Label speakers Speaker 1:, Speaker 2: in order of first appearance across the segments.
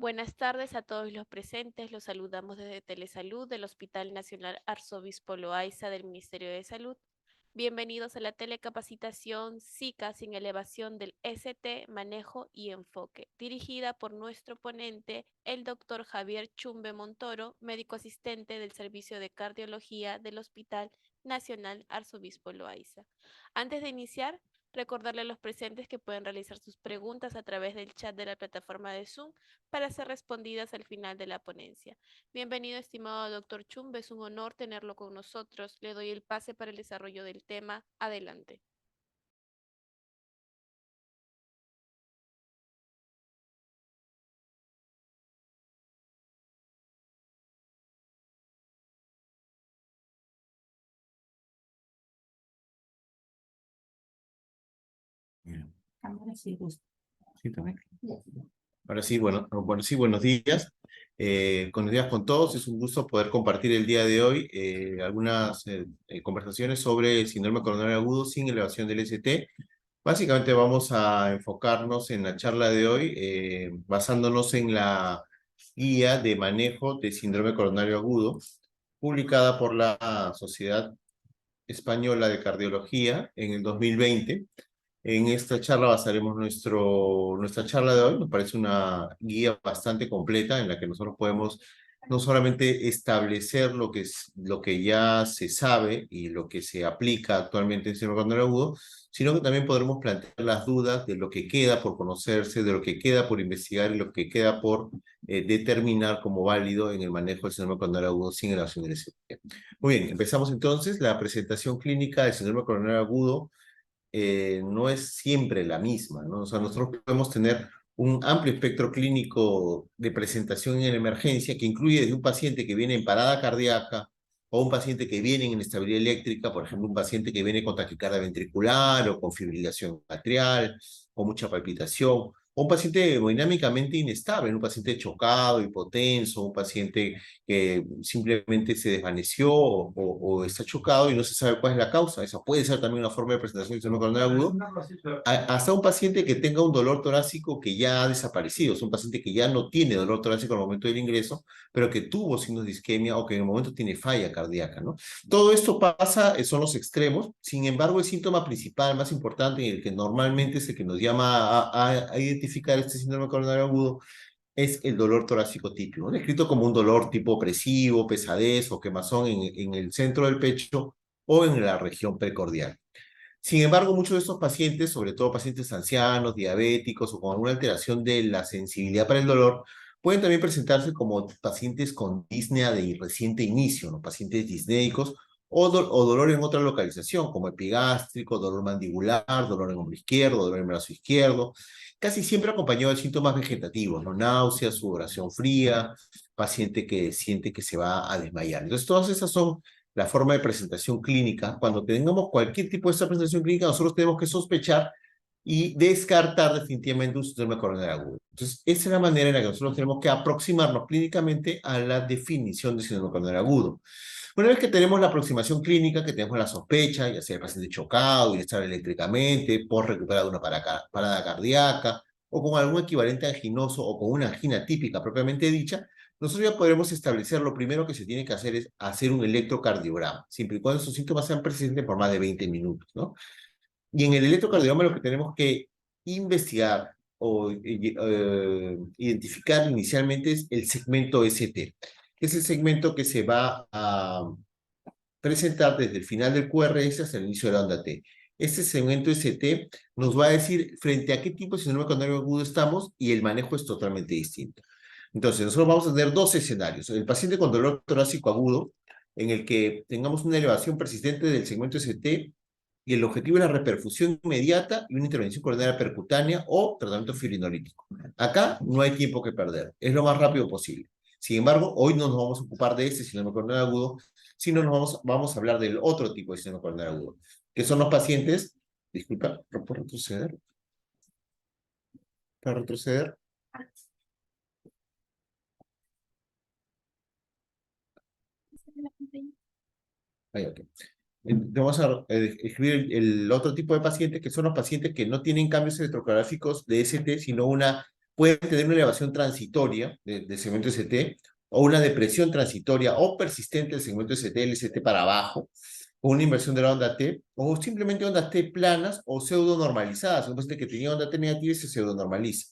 Speaker 1: Buenas tardes a todos los presentes. Los saludamos desde Telesalud del Hospital Nacional Arzobispo Loaiza del Ministerio de Salud. Bienvenidos a la telecapacitación SICA sin elevación del ST, manejo y enfoque, dirigida por nuestro ponente, el doctor Javier Chumbe Montoro, médico asistente del Servicio de Cardiología del Hospital Nacional Arzobispo Loaiza. Antes de iniciar, recordarle a los presentes que pueden realizar sus preguntas a través del chat de la plataforma de Zoom para ser respondidas al final de la ponencia. Bienvenido, estimado doctor Chumbe, es un honor tenerlo con nosotros. Le doy el pase para el desarrollo del tema. Adelante.
Speaker 2: Bien. Sí, también. Ahora sí, buenos días. Buenos días con todos. Es un gusto poder compartir el día de hoy algunas conversaciones sobre el síndrome coronario agudo sin elevación del ST. Básicamente vamos a enfocarnos en la charla de hoy basándonos en la guía de manejo de síndrome coronario agudo publicada por la Sociedad Española de Cardiología en el 2020. En esta charla basaremos nuestra charla de hoy. Nos parece una guía bastante completa en la que nosotros podemos no solamente establecer lo que ya se sabe y lo que se aplica actualmente en síndrome coronario agudo, sino que también podremos plantear las dudas de lo que queda por conocerse, de lo que queda por investigar y lo que queda por determinar como válido en el manejo del síndrome coronario agudo sin elevación del ST. Muy bien, empezamos entonces. La presentación clínica del síndrome coronario agudo no es siempre la misma, ¿no? O sea, nosotros podemos tener un amplio espectro clínico de presentación en emergencia que incluye desde un paciente que viene en parada cardíaca o un paciente que viene en inestabilidad eléctrica, por ejemplo, un paciente que viene con taquicardia ventricular o con fibrilación atrial o mucha palpitación, o un paciente hemodinámicamente inestable, un paciente chocado, hipotenso, un paciente que simplemente se desvaneció o está chocado y no se sabe cuál es la causa. Esa puede ser también una forma de presentación del síndrome coronario agudo. Hasta un paciente que tenga un dolor torácico que ya ha desaparecido, es un paciente que ya no tiene dolor torácico al momento del ingreso, pero que tuvo signos de isquemia o que en el momento tiene falla cardíaca, ¿no? Todo esto pasa, son los extremos. Sin embargo, el síntoma principal, más importante, en el que normalmente es el que nos llama a identificar este síndrome coronario agudo, es el dolor torácico típico, ¿no? Descrito como un dolor tipo opresivo, pesadez o quemazón en el centro del pecho o en la región precordial. Sin embargo, muchos de estos pacientes, sobre todo pacientes ancianos, diabéticos o con alguna alteración de la sensibilidad para el dolor, pueden también presentarse como pacientes con disnea de reciente inicio, ¿no? Pacientes disnéicos o dolor en otra localización, como epigástrico, dolor mandibular, dolor en hombro izquierdo, dolor en brazo izquierdo, casi siempre acompañado de síntomas vegetativos, ¿no? Náuseas, sudoración fría, paciente que siente que se va a desmayar. Entonces, todas esas son la forma de presentación clínica. Cuando tengamos cualquier tipo de esta presentación clínica, nosotros tenemos que sospechar y descartar definitivamente un síndrome coronario agudo. Entonces, esa es la manera en la que nosotros tenemos que aproximarnos clínicamente a la definición de síndrome coronario agudo. Una vez que tenemos la aproximación clínica, que tenemos la sospecha, ya sea el paciente chocado, inestable eléctricamente, por recuperar de una parada cardíaca, o con algún equivalente anginoso o con una angina típica propiamente dicha, nosotros ya podremos establecer, lo primero que se tiene que hacer es hacer un electrocardiograma, siempre y cuando esos síntomas sean persistentes por más de 20 minutos, ¿no? Y en el electrocardiograma lo que tenemos que investigar o identificar inicialmente es el segmento ST, que es el segmento que se va a presentar desde el final del QRS hasta el inicio de la onda T. Este segmento ST nos va a decir frente a qué tipo de síndrome coronario agudo estamos y el manejo es totalmente distinto. Entonces, nosotros vamos a tener dos escenarios. El paciente con dolor torácico agudo, en el que tengamos una elevación persistente del segmento ST y el objetivo es la reperfusión inmediata y una intervención coronaria percutánea o tratamiento fibrinolítico. Acá no hay tiempo que perder, es lo más rápido posible. Sin embargo, hoy no nos vamos a ocupar de este síndrome coronario agudo, sino vamos a hablar del otro tipo de síndrome coronario agudo, que son los pacientes, disculpa, ¿puedo retroceder? ¿Para retroceder? Ahí, ok. Vamos a escribir el otro tipo de pacientes, que son los pacientes que no tienen cambios electrocardiográficos de ST, sino una pueden tener una elevación transitoria del segmento ST, o una depresión transitoria o persistente del segmento ST, LST para abajo, o una inversión de la onda T, o simplemente ondas T planas o pseudo normalizadas. Un paciente que tenía onda T negativa y se pseudo normaliza.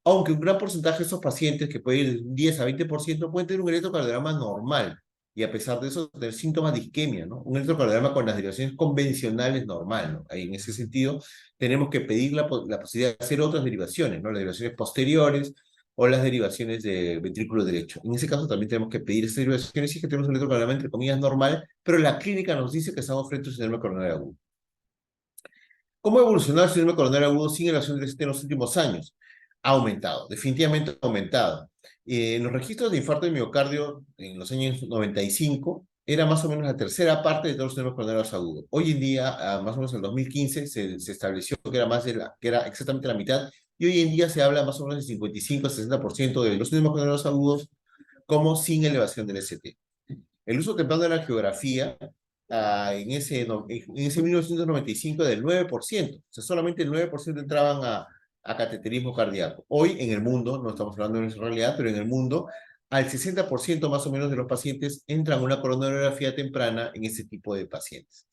Speaker 2: Aunque un gran porcentaje de esos pacientes, que puede ir de 10 a 20%, pueden tener un electrocardiograma normal, y a pesar de eso, tener síntomas de isquemia, ¿no? Un electrocardiograma con las derivaciones convencionales normal, ¿no? Ahí, en ese sentido, tenemos que pedir la posibilidad de hacer otras derivaciones, ¿no? Las derivaciones posteriores o las derivaciones de ventrículo derecho. En ese caso también tenemos que pedir esas derivaciones y que tenemos un electrocardiograma entre comillas normal, pero la clínica nos dice que estamos frente a un síndrome coronario agudo. ¿Cómo ha evolucionado el síndrome coronario agudo sin elevación del ST en los últimos años? Ha aumentado, definitivamente ha aumentado. En los registros de infarto de miocardio en los años 95 era más o menos la tercera parte de todos los síndromes coronarios agudos. Hoy en día, más o menos en el 2015, se estableció que era, que era exactamente la mitad, y hoy en día se habla más o menos del 55 a 60% de los síndromes coronarios agudos como sin elevación del ST. El uso temprano de la angiografía en ese 1995 del 9%. O sea, solamente el 9% entraban a cateterismo cardíaco. Hoy en el mundo, no estamos hablando de nuestra realidad, pero en el mundo, al 60% más o menos de los pacientes entran a una coronariografía temprana en ese tipo de pacientes.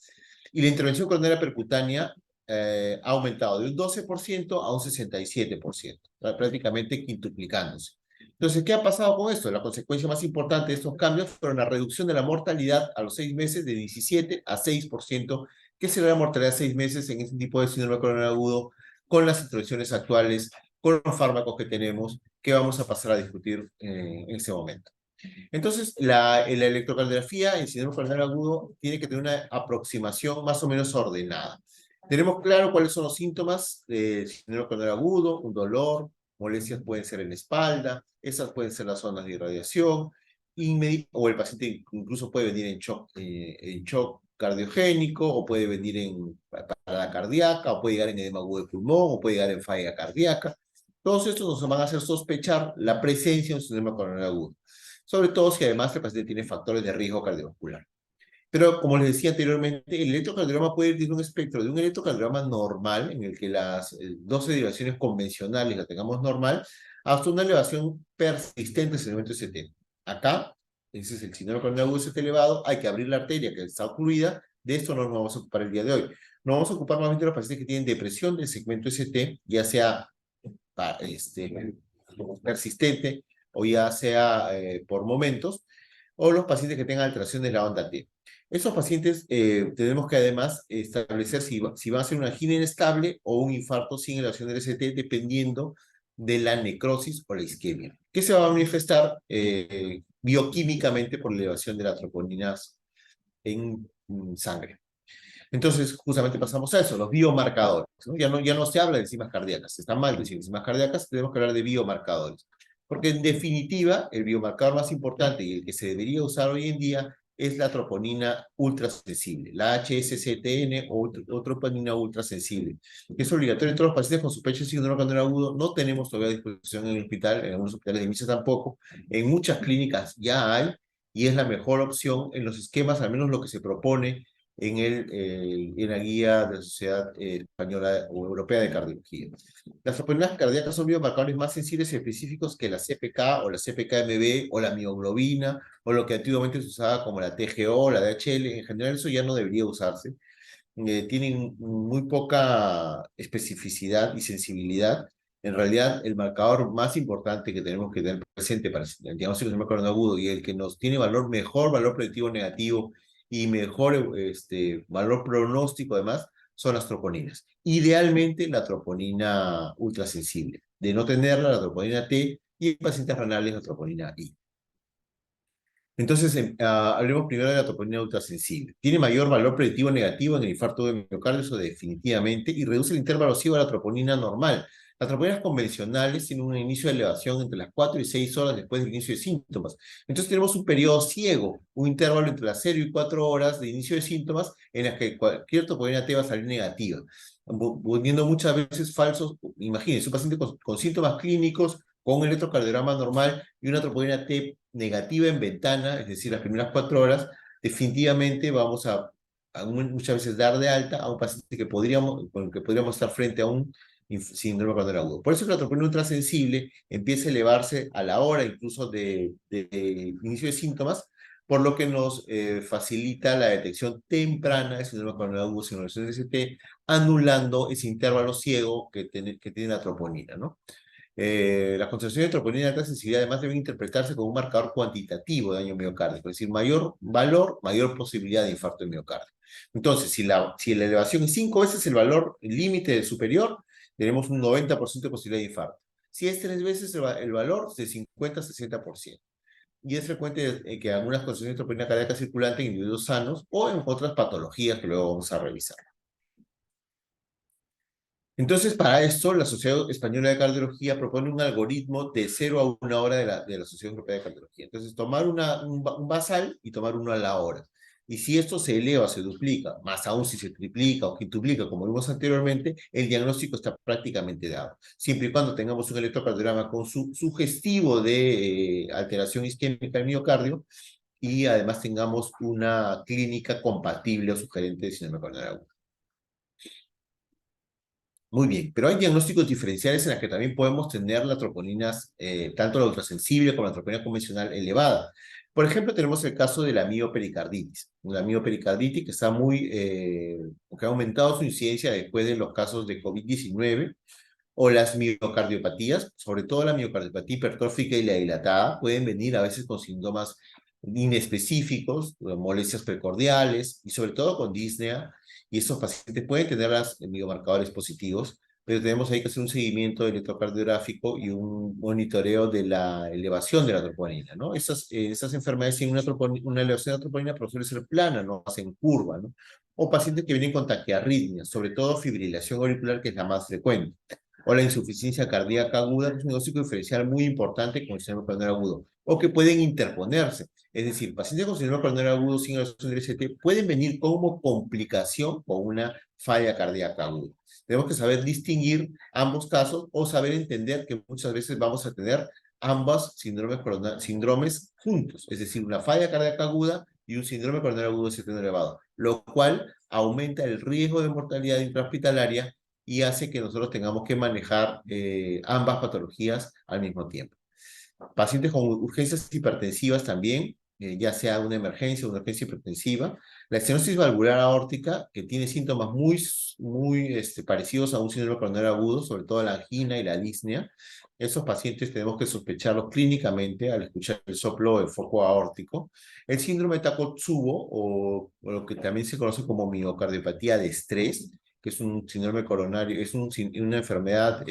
Speaker 2: Y la intervención coronaria percutánea ha aumentado de un 12% a un 67%, prácticamente quintuplicándose. Entonces, ¿qué ha pasado con esto? La consecuencia más importante de estos cambios fueron la reducción de la mortalidad a los 6 meses de 17 a 6%, que será la mortalidad de 6 meses en este tipo de síndrome coronario agudo, con las intervenciones actuales, con los fármacos que tenemos, que vamos a pasar a discutir en este momento. Entonces, la electrocardiografía en síndrome coronario agudo tiene que tener una aproximación más o menos ordenada. Tenemos claro cuáles son los síntomas del síndrome coronario agudo: un dolor, molestias pueden ser en la espalda, esas pueden ser las zonas de irradiación, o el paciente incluso puede venir en shock cardiogénico, o puede venir en parada cardíaca, o puede llegar en edema agudo de pulmón, o puede llegar en falla cardíaca. Todos estos nos van a hacer sospechar la presencia de un síndrome coronario agudo, sobre todo si además el paciente tiene factores de riesgo cardiovascular. Pero como les decía anteriormente, el electrocardiograma puede ir desde un espectro de un electrocardiograma normal, en el que las 12 derivaciones convencionales la tengamos normal, hasta una elevación persistente del segmento ST. Acá, ese es el síndrome coronario agudo ST elevado, hay que abrir la arteria que está ocluida. De esto no nos vamos a ocupar el día de hoy. Nos vamos a ocupar más bien de los pacientes que tienen depresión del segmento ST, ya sea persistente o ya sea por momentos, o los pacientes que tengan alteración de la onda T. Esos pacientes tenemos que además establecer si van a ser una angina inestable o un infarto sin elevación del ST, dependiendo de la necrosis o la isquemia, que se va a manifestar bioquímicamente por la elevación de las troponinas en sangre. Entonces, justamente pasamos a eso, los biomarcadores, ¿no? Ya no se habla de enzimas cardíacas, está mal decir enzimas cardíacas, tenemos que hablar de biomarcadores. Porque en definitiva, el biomarcador más importante y el que se debería usar hoy en día es la troponina ultrasensible, la HSCTN o troponina ultrasensible, que es obligatorio en todos los pacientes con sospecha de síndrome coronario agudo. No tenemos todavía a disposición en el hospital, en algunos hospitales de MISA tampoco, en muchas clínicas ya hay, y es la mejor opción en los esquemas, al menos lo que se propone en la guía de la Sociedad Española o Europea de Cardiología. Las troponinas cardíacas son biomarcadores más sensibles y específicos que la CPK o la CPK-MB o la mioglobina o lo que antiguamente se usaba como la TGO o la DHL. En general eso ya no debería usarse. Tienen muy poca especificidad y sensibilidad. En realidad, el marcador más importante que tenemos que tener presente para el diagnóstico de coronario agudo, y el que nos tiene mejor valor predictivo negativo y mejor valor pronóstico además, son las troponinas. Idealmente la troponina ultrasensible. De no tenerla, la troponina T, y en pacientes renales la troponina I. Entonces, hablemos primero de la troponina ultrasensible. Tiene mayor valor predictivo negativo en el infarto de miocardio, eso definitivamente, y reduce el intervalo ciego a la troponina normal. Las troponinas convencionales tienen un inicio de elevación entre las 4 y 6 horas después del inicio de síntomas. Entonces tenemos un periodo ciego, un intervalo entre las 0 y 4 horas de inicio de síntomas en las que cualquier troponina T va a salir negativa, poniendo muchas veces falsos. Imagínense, un paciente con síntomas clínicos, con un electrocardiograma normal y una troponina T negativa en ventana, es decir, las primeras 4 horas, definitivamente vamos a muchas veces dar de alta a un paciente con el que podríamos estar frente a un síndrome coronario agudo. Por eso que la troponina ultrasensible empieza a elevarse a la hora incluso de inicio de síntomas, por lo que nos facilita la detección temprana de síndrome coronario agudo, simulación de ST, anulando ese intervalo ciego que tiene la troponina, ¿no? Las concentraciones de troponina de alta sensibilidad además deben interpretarse como un marcador cuantitativo de daño miocárdico, es decir, mayor valor, mayor posibilidad de infarto de miocardio. Entonces, si la elevación es 5 veces el valor límite superior, tenemos un 90% de posibilidad de infarto. Si es 3 veces el valor, de 50 a 60%. Y es frecuente que algunas concentraciones de troponina cardíaca circulante en individuos sanos o en otras patologías que luego vamos a revisar. Entonces, para esto, la Sociedad Española de Cardiología propone un algoritmo de 0 a 1 hora de la Sociedad Europea de Cardiología. Entonces, tomar un basal y tomar uno a la hora. Y si esto se eleva, se duplica, más aún si se triplica o quintuplica, como vimos anteriormente, el diagnóstico está prácticamente dado. Siempre y cuando tengamos un electrocardiograma con su sugestivo de alteración isquémica del miocardio y además tengamos una clínica compatible o sugerente de síndrome coronario agudo. Muy bien, pero hay diagnósticos diferenciales en los que también podemos tener las troponinas, tanto la ultrasensible como la troponina convencional elevada. Por ejemplo, tenemos el caso de la miopericarditis. La miopericarditis que está que ha aumentado su incidencia después de los casos de COVID-19, o las miocardiopatías, sobre todo la miocardiopatía hipertrófica y la dilatada, pueden venir a veces con síntomas inespecíficos, molestias precordiales y sobre todo con disnea, y estos pacientes pueden tener las biomarcadores positivos, pero tenemos ahí que hacer un seguimiento electrocardiográfico y un monitoreo de la elevación de la troponina, ¿no? Esas enfermedades tienen una elevación de la troponina, pero suele ser plana, no hacen curva, ¿no? O pacientes que vienen con taquiarritmia, sobre todo fibrilación auricular, que es la más frecuente, o la insuficiencia cardíaca aguda, que es un diagnóstico diferencial muy importante con el síndrome coronario agudo, o que pueden interponerse. Es decir, pacientes con síndrome coronario agudo sin elevación del ST pueden venir como complicación con una falla cardíaca aguda. Tenemos que saber distinguir ambos casos o saber entender que muchas veces vamos a tener ambos síndromes juntos, es decir, una falla cardíaca aguda y un síndrome coronario agudo de ST elevado, lo cual aumenta el riesgo de mortalidad intrahospitalaria y hace que nosotros tengamos que manejar ambas patologías al mismo tiempo. Pacientes con urgencias hipertensivas también, ya sea una emergencia o una urgencia hipertensiva. La estenosis valvular aórtica, que tiene síntomas muy parecidos a un síndrome coronario agudo, sobre todo la angina y la disnea. Esos pacientes tenemos que sospecharlos clínicamente al escuchar el soplo del foco aórtico. El síndrome de Takotsubo, o lo que también se conoce como miocardiopatía de estrés, que es un síndrome coronario, es una enfermedad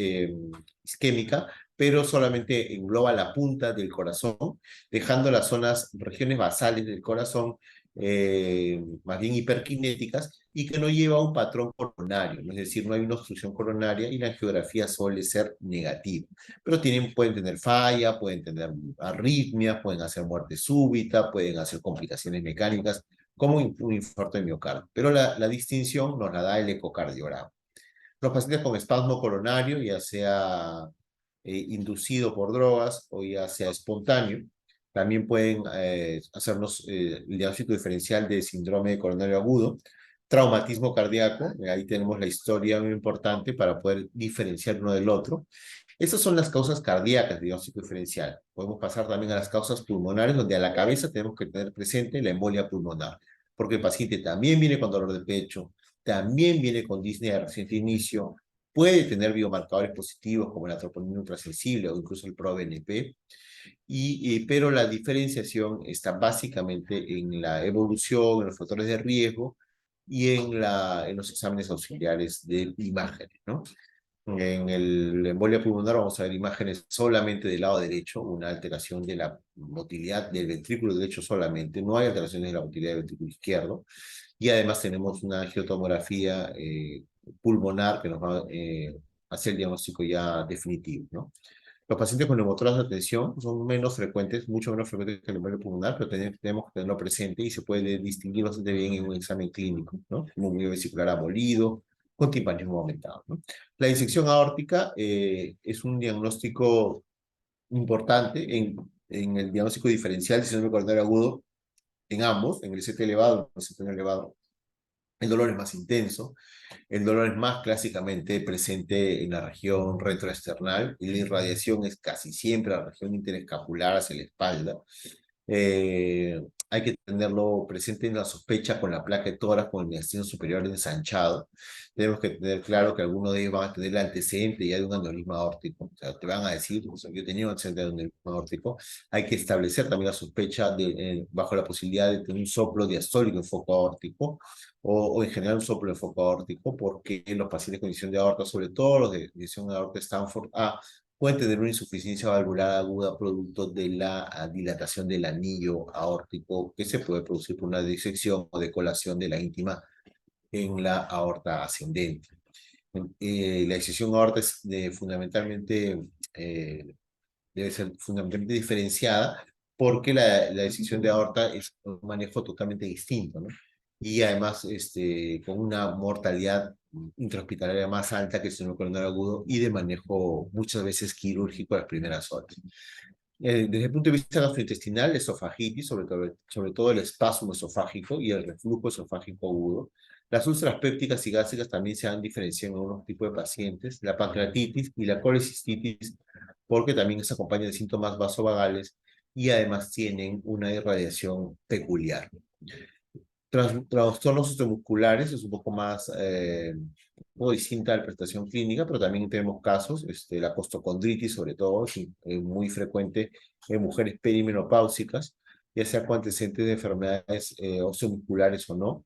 Speaker 2: isquémica, pero solamente engloba la punta del corazón, dejando las regiones basales del corazón más bien hiperkinéticas y que no lleva un patrón coronario, es decir, no hay una obstrucción coronaria y la angiografía suele ser negativa. Pero pueden tener falla, pueden tener arritmias, pueden hacer muerte súbita, pueden hacer complicaciones mecánicas, como un infarto de miocardio. Pero la distinción nos la da el ecocardiograma. Los pacientes con espasmo coronario, ya sea inducido por drogas o ya sea espontáneo, también pueden hacernos el diagnóstico diferencial de síndrome coronario agudo. Traumatismo cardíaco, ahí tenemos la historia muy importante para poder diferenciar uno del otro. Esas son las causas cardíacas de diagnóstico diferencial. Podemos pasar también a las causas pulmonares, donde a la cabeza tenemos que tener presente la embolia pulmonar, porque el paciente también viene con dolor de pecho, también viene con disnea de reciente inicio, puede tener biomarcadores positivos como la troponina ultrasensible o incluso el ProBNP, pero la diferenciación está básicamente en la evolución, en los factores de riesgo y en los exámenes auxiliares de imágenes, ¿no? En la embolia pulmonar vamos a ver imágenes solamente del lado derecho, una alteración de la motilidad del ventrículo derecho solamente, no hay alteraciones de la motilidad del ventrículo izquierdo, y además tenemos una angiotomografía pulmonar que nos va a hacer el diagnóstico ya definitivo, ¿no? Los pacientes con neumotoras de atención son menos frecuentes, mucho menos frecuentes que el embolio pulmonar, pero tenemos que tenerlo presente y se puede distinguir bastante bien en un examen clínico, ¿no? Un miocardio vesicular abolido, con timpanismo aumentado, ¿no? La disección aórtica es un diagnóstico importante en el diagnóstico diferencial de síndrome coronario agudo en ambos, en el ST elevado y en el ST no elevado. El dolor es más intenso, el dolor es más clásicamente presente en la región retroesternal y la irradiación es casi siempre la región interescapular hacia la espalda. Eh, Hay que tenerlo presente en la sospecha con la placa de tórax con el intestino superior ensanchado. Tenemos que tener claro que algunos de ellos van a tener el antecedente ya de un aneurisma aórtico. O sea, te van a decir, o sea, yo tenía un antecedente de un aneurisma aórtico. Hay que establecer también la sospecha bajo la posibilidad de tener un soplo diastólico en foco aórtico o en general un soplo en foco aórtico, porque los pacientes con lesión de aorta, sobre todo los de lesión de aorta Stanford A, pueden tener una insuficiencia valvular aguda producto de la dilatación del anillo aórtico que se puede producir por una disección o decolación de la íntima en la aorta ascendente. La disección aorta es debe ser fundamentalmente diferenciada porque la disección de aorta es un manejo totalmente distinto, ¿no? Y además con una mortalidad intrahospitalaria más alta que el síndrome coronario agudo y de manejo muchas veces quirúrgico a las primeras horas. Desde el punto de vista gastrointestinal, la esofagitis, sobre todo el espasmo esofágico y el reflujo esofágico agudo. Las úlceras pépticas y gástricas también se han diferenciado en algunos tipos de pacientes. La pancreatitis y la colecistitis, porque también se acompañan de síntomas vasovagales y además tienen una irradiación peculiar. Trastornos osteomusculares es un poco más un poco distinta a la prestación clínica, pero también tenemos casos, la costocondritis sobre todo, es muy frecuente en mujeres perimenopáusicas, ya sea con antecedentes de enfermedades osteomusculares o no,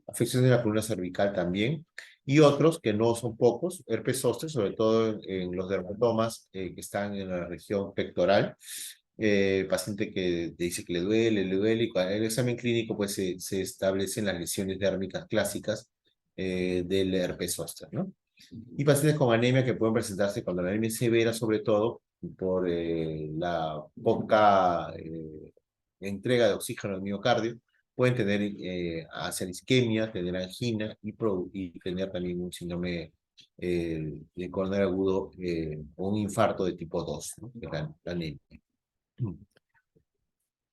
Speaker 2: afecciones de la columna cervical también, y otros que no son pocos, herpes zóster, sobre todo en los dermatomas que están en la región pectoral, paciente que te dice que le duele, y con el examen clínico pues se establecen las lesiones dérmicas clásicas del herpes zóster, ¿no? Y pacientes con anemia que pueden presentarse cuando la anemia es severa, sobre todo por la poca entrega de oxígeno al miocardio, pueden tener hacer isquemia, tener angina y tener también un síndrome de coronario agudo o un infarto de tipo 2, ¿no? Que es la anemia.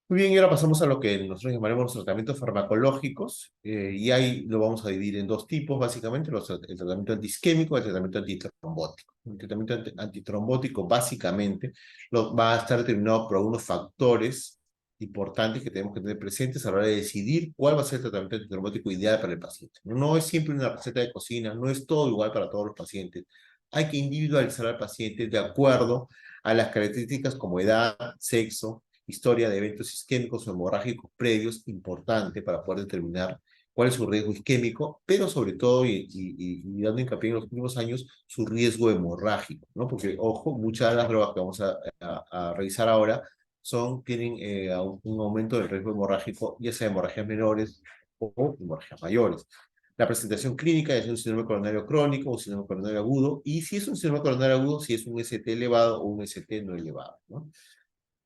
Speaker 2: Muy bien, y ahora pasamos a lo que nosotros llamaremos los tratamientos farmacológicos, y ahí lo vamos a dividir en dos tipos, básicamente, el tratamiento antiisquémico y el tratamiento antitrombótico. El tratamiento antitrombótico, básicamente, va a estar determinado por algunos factores importantes que tenemos que tener presentes a la hora de decidir cuál va a ser el tratamiento antitrombótico ideal para el paciente. No es siempre una receta de cocina, no es todo igual para todos los pacientes. Hay que individualizar al paciente de acuerdo a las características como edad, sexo, historia de eventos isquémicos o hemorrágicos previos, importante para poder determinar cuál es su riesgo isquémico, pero sobre todo, y dando hincapié en los últimos años, su riesgo hemorrágico, ¿no? Porque, ojo, muchas de las drogas que vamos a revisar ahora tienen un aumento del riesgo hemorrágico, ya sea hemorragias menores o hemorragias mayores. La presentación clínica es un síndrome coronario crónico o un síndrome coronario agudo, y si es un síndrome coronario agudo, si es un ST elevado o un ST no elevado, ¿no?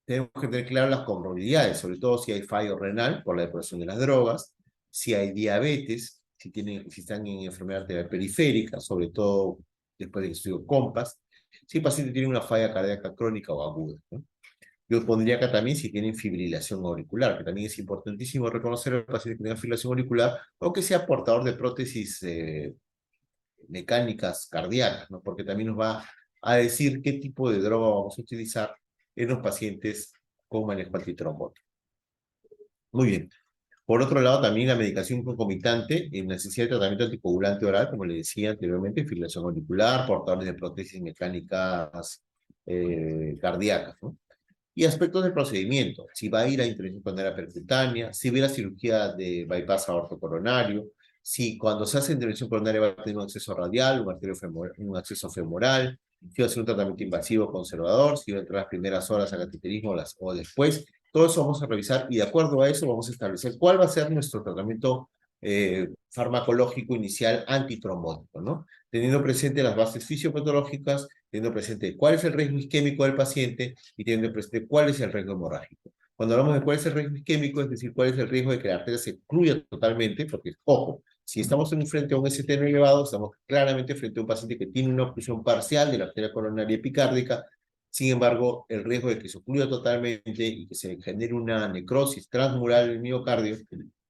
Speaker 2: Tenemos que tener claras las comorbilidades, sobre todo si hay fallo renal por la depuración de las drogas, si hay diabetes, si están en enfermedad arterial periférica, sobre todo después del estudio COMPAS, si el paciente tiene una falla cardíaca crónica o aguda, ¿no? Yo pondría acá también si tienen fibrilación auricular, que también es importantísimo reconocer al paciente que tenga fibrilación auricular o que sea portador de prótesis mecánicas cardíacas, ¿no? Porque también nos va a decir qué tipo de droga vamos a utilizar en los pacientes con manejo antitrombótico. Muy bien. Por otro lado, también la medicación concomitante en necesidad de tratamiento anticoagulante oral, como le decía anteriormente, fibrilación auricular, portadores de prótesis mecánicas cardíacas, ¿no? Y aspectos del procedimiento, si va a ir a intervención coronaria percutánea, si va a ir a cirugía de bypass aortocoronario, si cuando se hace intervención coronaria va a tener un acceso radial, un acceso femoral, si va a ser un tratamiento invasivo conservador, si va a entrar las primeras horas a cateterismo o después. Todo eso vamos a revisar y de acuerdo a eso vamos a establecer cuál va a ser nuestro tratamiento farmacológico inicial antitrombótico, ¿no? Teniendo presente las bases fisiopatológicas, teniendo presente cuál es el riesgo isquémico del paciente y teniendo presente cuál es el riesgo hemorrágico. Cuando hablamos de cuál es el riesgo isquémico, es decir, cuál es el riesgo de que la arteria se ocluya totalmente, porque, ojo, si estamos frente a un ST no elevado, estamos claramente frente a un paciente que tiene una oclusión parcial de la arteria coronaria epicárdica. Sin embargo, el riesgo de que se ocluya totalmente y que se genere una necrosis transmural del miocardio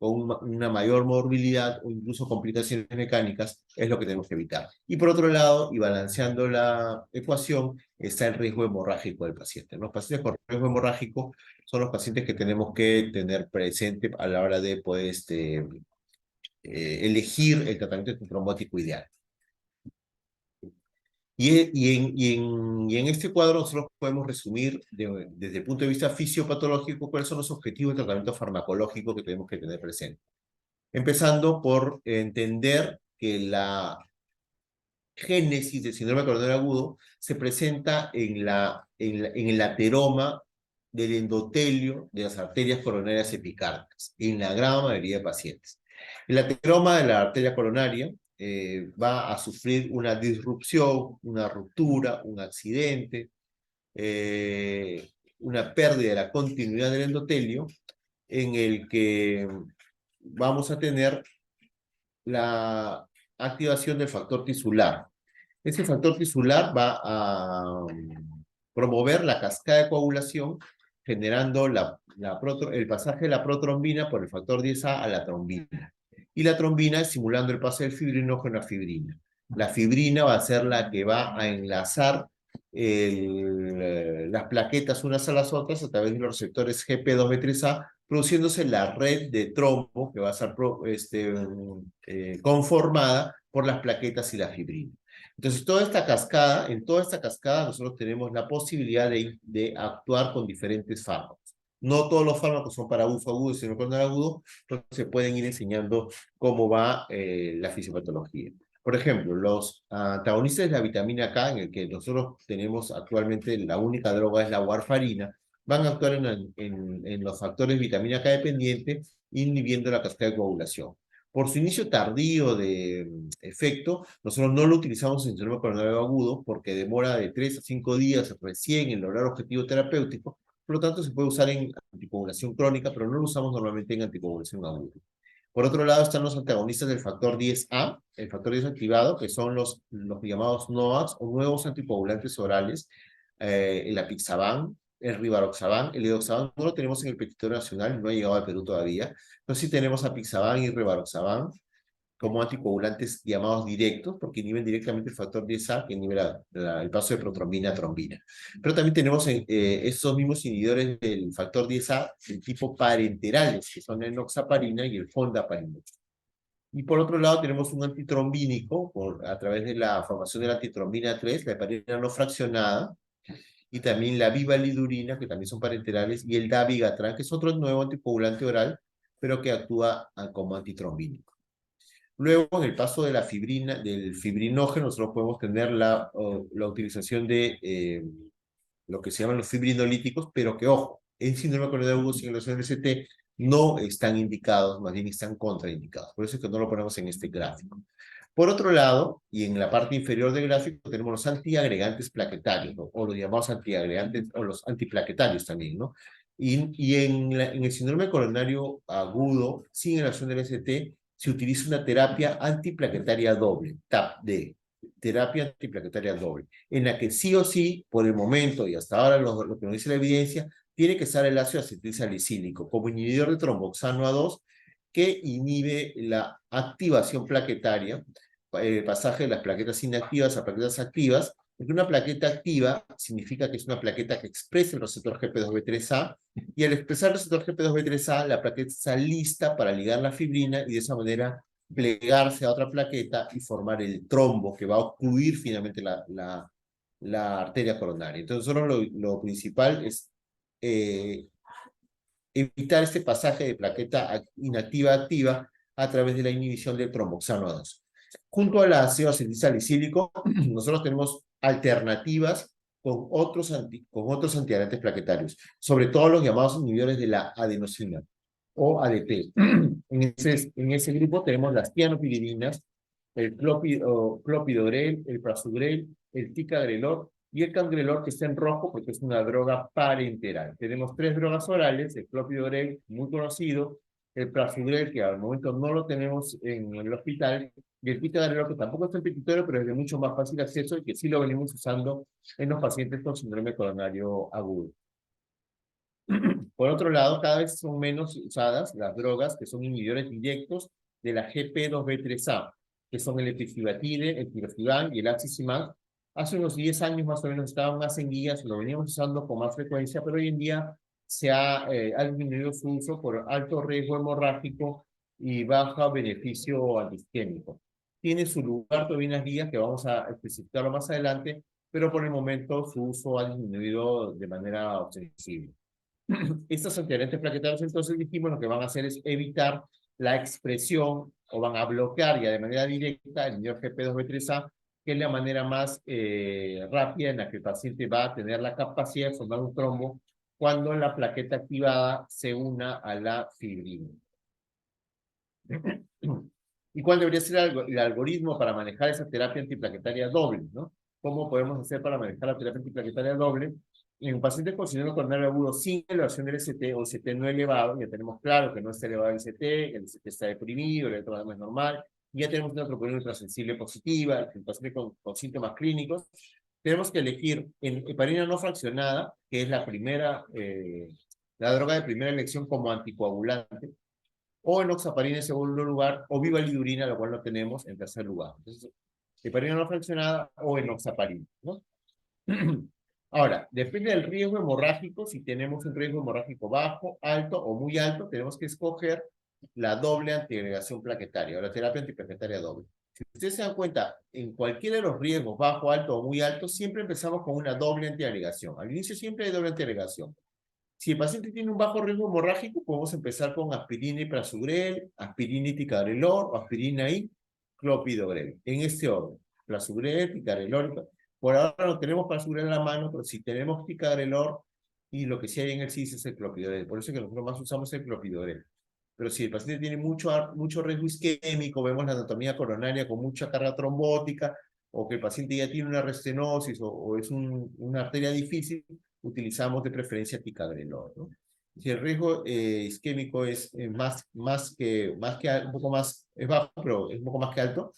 Speaker 2: con una mayor morbilidad o incluso complicaciones mecánicas, es lo que tenemos que evitar. Y por otro lado, y balanceando la ecuación, está el riesgo hemorrágico del paciente. Los pacientes con riesgo hemorrágico son los pacientes que tenemos que tener presente a la hora de poder elegir el tratamiento trombótico ideal. Y en este cuadro nosotros podemos resumir desde el punto de vista fisiopatológico cuáles son los objetivos de tratamiento farmacológico que tenemos que tener presente. Empezando por entender que la génesis del síndrome coronario agudo se presenta en el ateroma del endotelio de las arterias coronarias epicárdicas, en la gran mayoría de pacientes. El ateroma de la arteria coronaria va a sufrir una disrupción, una ruptura, un accidente, una pérdida de la continuidad del endotelio, en el que vamos a tener la activación del factor tisular. Ese factor tisular va a promover la cascada de coagulación, generando el pasaje de la protrombina por el factor 10A a la trombina. Y la trombina estimulando el paso del fibrinógeno a fibrina. La fibrina va a ser la que va a enlazar las plaquetas unas a las otras a través de los receptores GP2B3A, produciéndose la red de trombo que va a ser conformada por las plaquetas y la fibrina. Entonces, en toda esta cascada nosotros tenemos la posibilidad de actuar con diferentes fármacos. No todos los fármacos son para uso agudo, sino con el agudo, entonces se pueden ir enseñando cómo va la fisiopatología. Por ejemplo, los antagonistas de la vitamina K, en el que nosotros tenemos actualmente la única droga es la warfarina, van a actuar en los factores vitamina K dependiente, inhibiendo la cascada de coagulación. Por su inicio tardío de efecto, nosotros no lo utilizamos en síndrome coronario agudo porque demora de 3 a 5 días recién en lograr objetivo terapéutico, por lo tanto se puede usar en anticoagulación crónica, pero no lo usamos normalmente en anticoagulación aguda. Por otro lado están los antagonistas del factor 10A, el factor 10 activado, que son los llamados NOACs o nuevos anticoagulantes orales, el apixaban, el rivaroxaban. El edoxaban no lo tenemos en el petitorio nacional, no ha llegado al Perú todavía, pero sí tenemos apixaban y rivaroxaban como anticoagulantes llamados directos, porque inhiben directamente el factor 10A, que inhibe el paso de protrombina a trombina. Pero también tenemos estos mismos inhibidores del factor 10A del tipo parenterales, que son la enoxaparina y el fondaparinol. Y por otro lado tenemos un antitrombínico, a través de la formación de la antitrombina 3, la heparina no fraccionada, y también la vivalidurina, que también son parenterales, y el dabigatran, que es otro nuevo anticoagulante oral, pero que actúa como antitrombínico. Luego, en el paso de del fibrinógeno, nosotros podemos tener la utilización de lo que se llaman los fibrinolíticos, pero que, ojo, en síndrome coronario agudo sin los NST no están indicados, más bien están contraindicados. Por eso es que no lo ponemos en este gráfico. Por otro lado, y en la parte inferior del gráfico, tenemos los antiagregantes plaquetarios, ¿no? O los llamados antiagregantes, o los antiplaquetarios también, ¿no? Y en el síndrome coronario agudo, sin acción del ST, se utiliza una terapia antiplaquetaria doble, TAP-D, terapia antiplaquetaria doble, en la que sí o sí, por el momento y hasta ahora lo que nos dice la evidencia, tiene que estar el ácido acetilsalicílico como inhibidor de tromboxano A2 que inhibe la activación plaquetaria, pasaje de las plaquetas inactivas a plaquetas activas, porque una plaqueta activa significa que es una plaqueta que expresa el receptor GP2B3A, y al expresar el receptor GP2B3A, la plaqueta está lista para ligar la fibrina y de esa manera plegarse a otra plaqueta y formar el trombo que va a ocluir finalmente la arteria coronaria. Entonces, nosotros lo principal es evitar este pasaje de plaqueta inactiva a activa a través de la inhibición del tromboxano A2. Junto al ácido acetilsalicílico, nosotros tenemos alternativas con otros antiagregantes plaquetarios, sobre todo los llamados inhibidores de la adenosina o ADP. En ese grupo tenemos las tianopiridinas, el clopidogrel, el prasugrel, el ticagrelor y el cangrelor, que está en rojo porque es una droga parenteral. Tenemos 3 drogas orales, el clopidogrel, muy conocido, el prasugrel, que al momento no lo tenemos en el hospital, y el ticagrelor, que tampoco está en petitorio, pero es de mucho más fácil acceso y que sí lo venimos usando en los pacientes con síndrome coronario agudo. Por otro lado, cada vez son menos usadas las drogas que son inhibidores directos de la GP2B3A, que son el etifibatide, el tirofiban y el axicimab. Hace unos 10 años más o menos estaban más en guías, lo veníamos usando con más frecuencia, pero hoy en día ha disminuido su uso por alto riesgo hemorrágico y bajo beneficio antiisquémico. Tiene su lugar todavía en las guías que vamos a especificarlo más adelante, pero por el momento su uso ha disminuido de manera ostensible. Estos antiadherentes plaquetarios, entonces dijimos, lo que van a hacer es evitar la expresión o van a bloquear ya de manera directa el inhibidor GP2B3A, que es la manera más rápida en la que el paciente va a tener la capacidad de formar un trombo cuando la plaqueta activada se una a la fibrina. ¿Y cuál debería ser el algoritmo para manejar esa terapia antiplaquetaria doble, ¿no? ¿Cómo podemos hacer para manejar la terapia antiplaquetaria doble? En un paciente con síndrome coronario agudo sin elevación del ST o ST no elevado, ya tenemos claro que no está elevado el ST está deprimido, el electrocardiograma es normal, ya tenemos una troponina ultrasensible positiva, el paciente con síntomas clínicos, tenemos que elegir en heparina no fraccionada, que es la droga de primera elección como anticoagulante, o enoxaparina en segundo lugar, o vivalidurina, lo cual no tenemos en tercer lugar. Entonces, heparina no fraccionada o enoxaparina, ¿no? Ahora, depende del riesgo hemorrágico, si tenemos un riesgo hemorrágico bajo, alto o muy alto, tenemos que escoger la doble antiagregación plaquetaria, o la terapia antiplaquetaria doble. Si ustedes se dan cuenta, en cualquiera de los riesgos, bajo, alto o muy alto, siempre empezamos con una doble antiagregación. Al inicio siempre hay doble antiagregación. Si el paciente tiene un bajo riesgo hemorrágico, podemos empezar con aspirina y prasugrel, aspirina y ticagrelor, o aspirina y clopidogrel, en este orden. Prasugrel, ticagrelor. Por ahora no tenemos prasugrel en la mano, pero si tenemos ticagrelor, y lo que sí hay en el CIS es el clopidogrel. Por eso es que nosotros más usamos el clopidogrel. Pero si el paciente tiene mucho riesgo isquémico, vemos la anatomía coronaria con mucha carga trombótica, o que el paciente ya tiene una restenosis o es una arteria difícil, utilizamos de preferencia ticagrelor, ¿no? Si el riesgo isquémico es un poco más, es bajo, pero es un poco más que alto,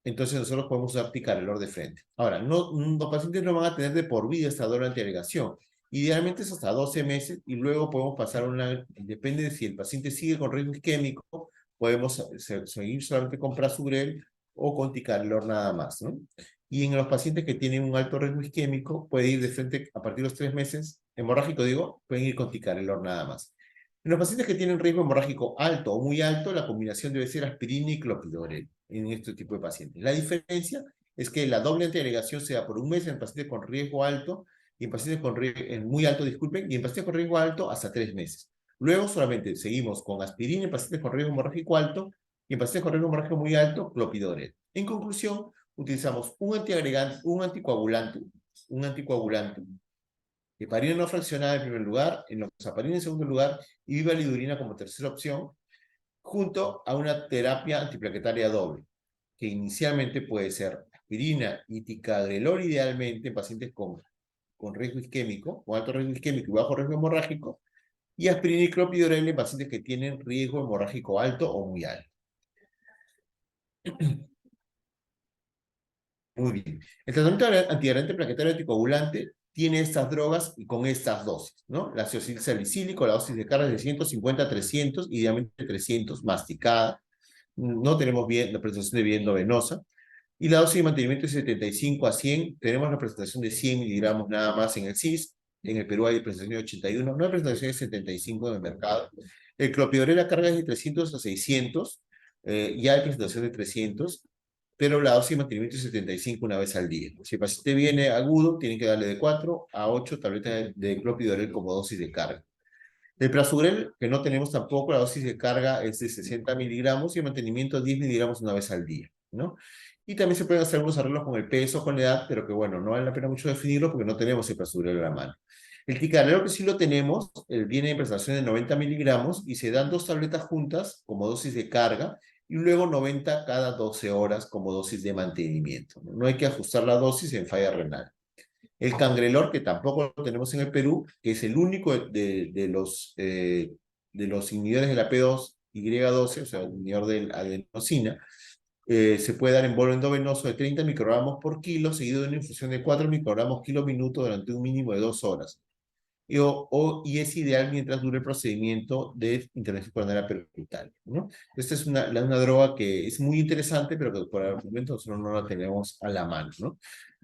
Speaker 2: entonces nosotros podemos usar ticagrelor de frente. Ahora, los pacientes no van a tener de por vida esta doble antiagregación. Idealmente es hasta 12 meses y luego podemos pasar depende de si el paciente sigue con riesgo isquémico, podemos seguir solamente con prasugrel o con ticagrelor nada más, ¿no? Y en los pacientes que tienen un alto riesgo isquémico, puede ir de frente a partir de los 3 meses, hemorrágico digo, pueden ir con ticagrelor nada más. En los pacientes que tienen riesgo hemorrágico alto o muy alto, la combinación debe ser aspirina y clopidogrel en este tipo de pacientes. La diferencia es que la doble antiagregación sea por un mes en pacientes con riesgo alto y en pacientes con muy alto, disculpen, y en pacientes con riesgo alto hasta 3 meses. Luego solamente seguimos con aspirina en pacientes con riesgo hemorrágico alto y en pacientes con riesgo hemorrágico muy alto, clopidogrel. En conclusión, utilizamos un anticoagulante, heparina no fraccionada en primer lugar, enoxaparina en segundo lugar y vivalidurina como tercera opción, junto a una terapia antiplaquetaria doble, que inicialmente puede ser aspirina y ticagrelor idealmente en pacientes con riesgo isquémico, con alto riesgo isquémico y bajo riesgo hemorrágico, y aspirina y clopidogrel en pacientes que tienen riesgo hemorrágico alto o muy alto. Muy bien. El tratamiento antiadherente plaquetario anticoagulante tiene estas drogas y con estas dosis, ¿no? La acetylsalicílico salicílico, la dosis de carga es de 150 a 300, idealmente 300 masticada. No tenemos la presentación de vía endovenosa. Y la dosis de mantenimiento es 75 a 100. Tenemos la presentación de 100 miligramos nada más en el CIS. En el Perú hay presentación de 81. No hay presentación de 75 en el mercado. El clopidogrel la carga es de 300 a 600. Ya hay presentación de 300. Pero la dosis de mantenimiento es 75 una vez al día. Si el paciente viene agudo, tienen que darle de 4 a 8 tabletas de clopidogrel como dosis de carga. El prasugrel, que no tenemos tampoco, la dosis de carga es de 60 miligramos y el mantenimiento 10 miligramos una vez al día, ¿no? Y también se pueden hacer algunos arreglos con el peso, con la edad, pero que bueno, no vale la pena mucho definirlo porque no tenemos el prasugrel en la mano. El ticagrelor que sí lo tenemos, viene en presentación de 90 miligramos y se dan 2 tabletas juntas como dosis de carga y luego 90 cada 12 horas como dosis de mantenimiento. No hay que ajustar la dosis en falla renal. El cangrelor, que tampoco lo tenemos en el Perú, que es el único de los inhibidores de la P2Y12, o sea, el inhibidor de la adenosina, se puede dar en bolo endovenoso de 30 microgramos por kilo, seguido de una infusión de 4 microgramos kilo minuto durante un mínimo de 2 horas. y es ideal mientras dure el procedimiento de intervención coronaria percutánea, ¿no? Esta es una droga que es muy interesante, pero que por el momento nosotros no la tenemos a la mano, ¿no?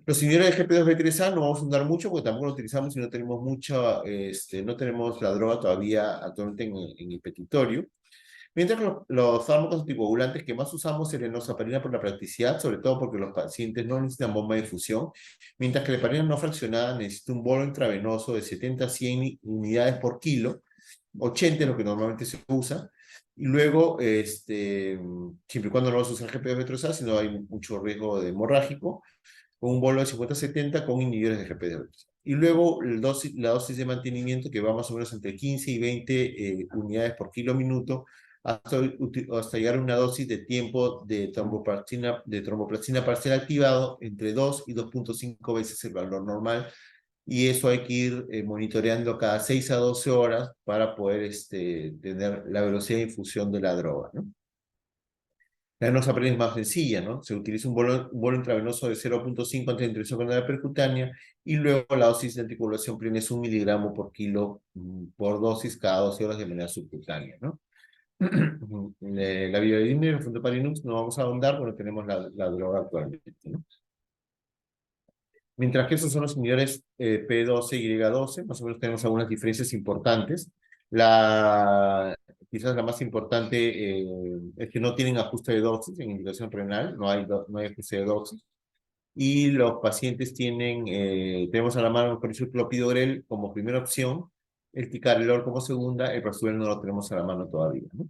Speaker 2: Los inhibidores de GP2B3A no vamos a usar mucho porque tampoco lo utilizamos y no tenemos mucha, no tenemos la droga todavía actualmente en el petitorio. Mientras que los fármacos anticoagulantes que más usamos es la enoxaparina por la practicidad, sobre todo porque los pacientes no necesitan bomba de infusión, mientras que la heparina no fraccionada necesita un bolo intravenoso de 70 a 100 unidades por kilo, 80 es lo que normalmente se usa, y luego, siempre y cuando no vas a usar GPD-Vetrosal, si no hay mucho riesgo de hemorrágico, con un bolo de 50 a 70 con inhibidores de GPD-Vetrosal. Y luego la dosis de mantenimiento que va más o menos entre 15 y 20 unidades por kilo minuto, hasta llegar a una dosis de tiempo de tromboplastina parcial activado entre 2 y 2.5 veces el valor normal, y eso hay que ir monitoreando cada 6 a 12 horas para poder tener la velocidad de infusión de la droga, ¿no? La enoxaparina es más sencilla, ¿no? Se utiliza un bolo intravenoso de 0.5 antes de introducción coronaria percutánea, y luego la dosis de anticoagulación plena es 1 miligramo por kilo por dosis cada 12 horas de manera subcutánea, ¿no? La violina y el fondoparinux no vamos a ahondar porque tenemos la droga actualmente, ¿no? Mientras que esos son los inhibidores P12 y Y12, más o menos tenemos algunas diferencias importantes. Quizás la más importante es que no tienen ajuste de dosis en indicación renal, no hay ajuste de dosis. Y los pacientes tenemos a la mano el clopidogrel como primera opción, el ticagrelor como segunda, el prasugrel no lo tenemos a la mano todavía, ¿no?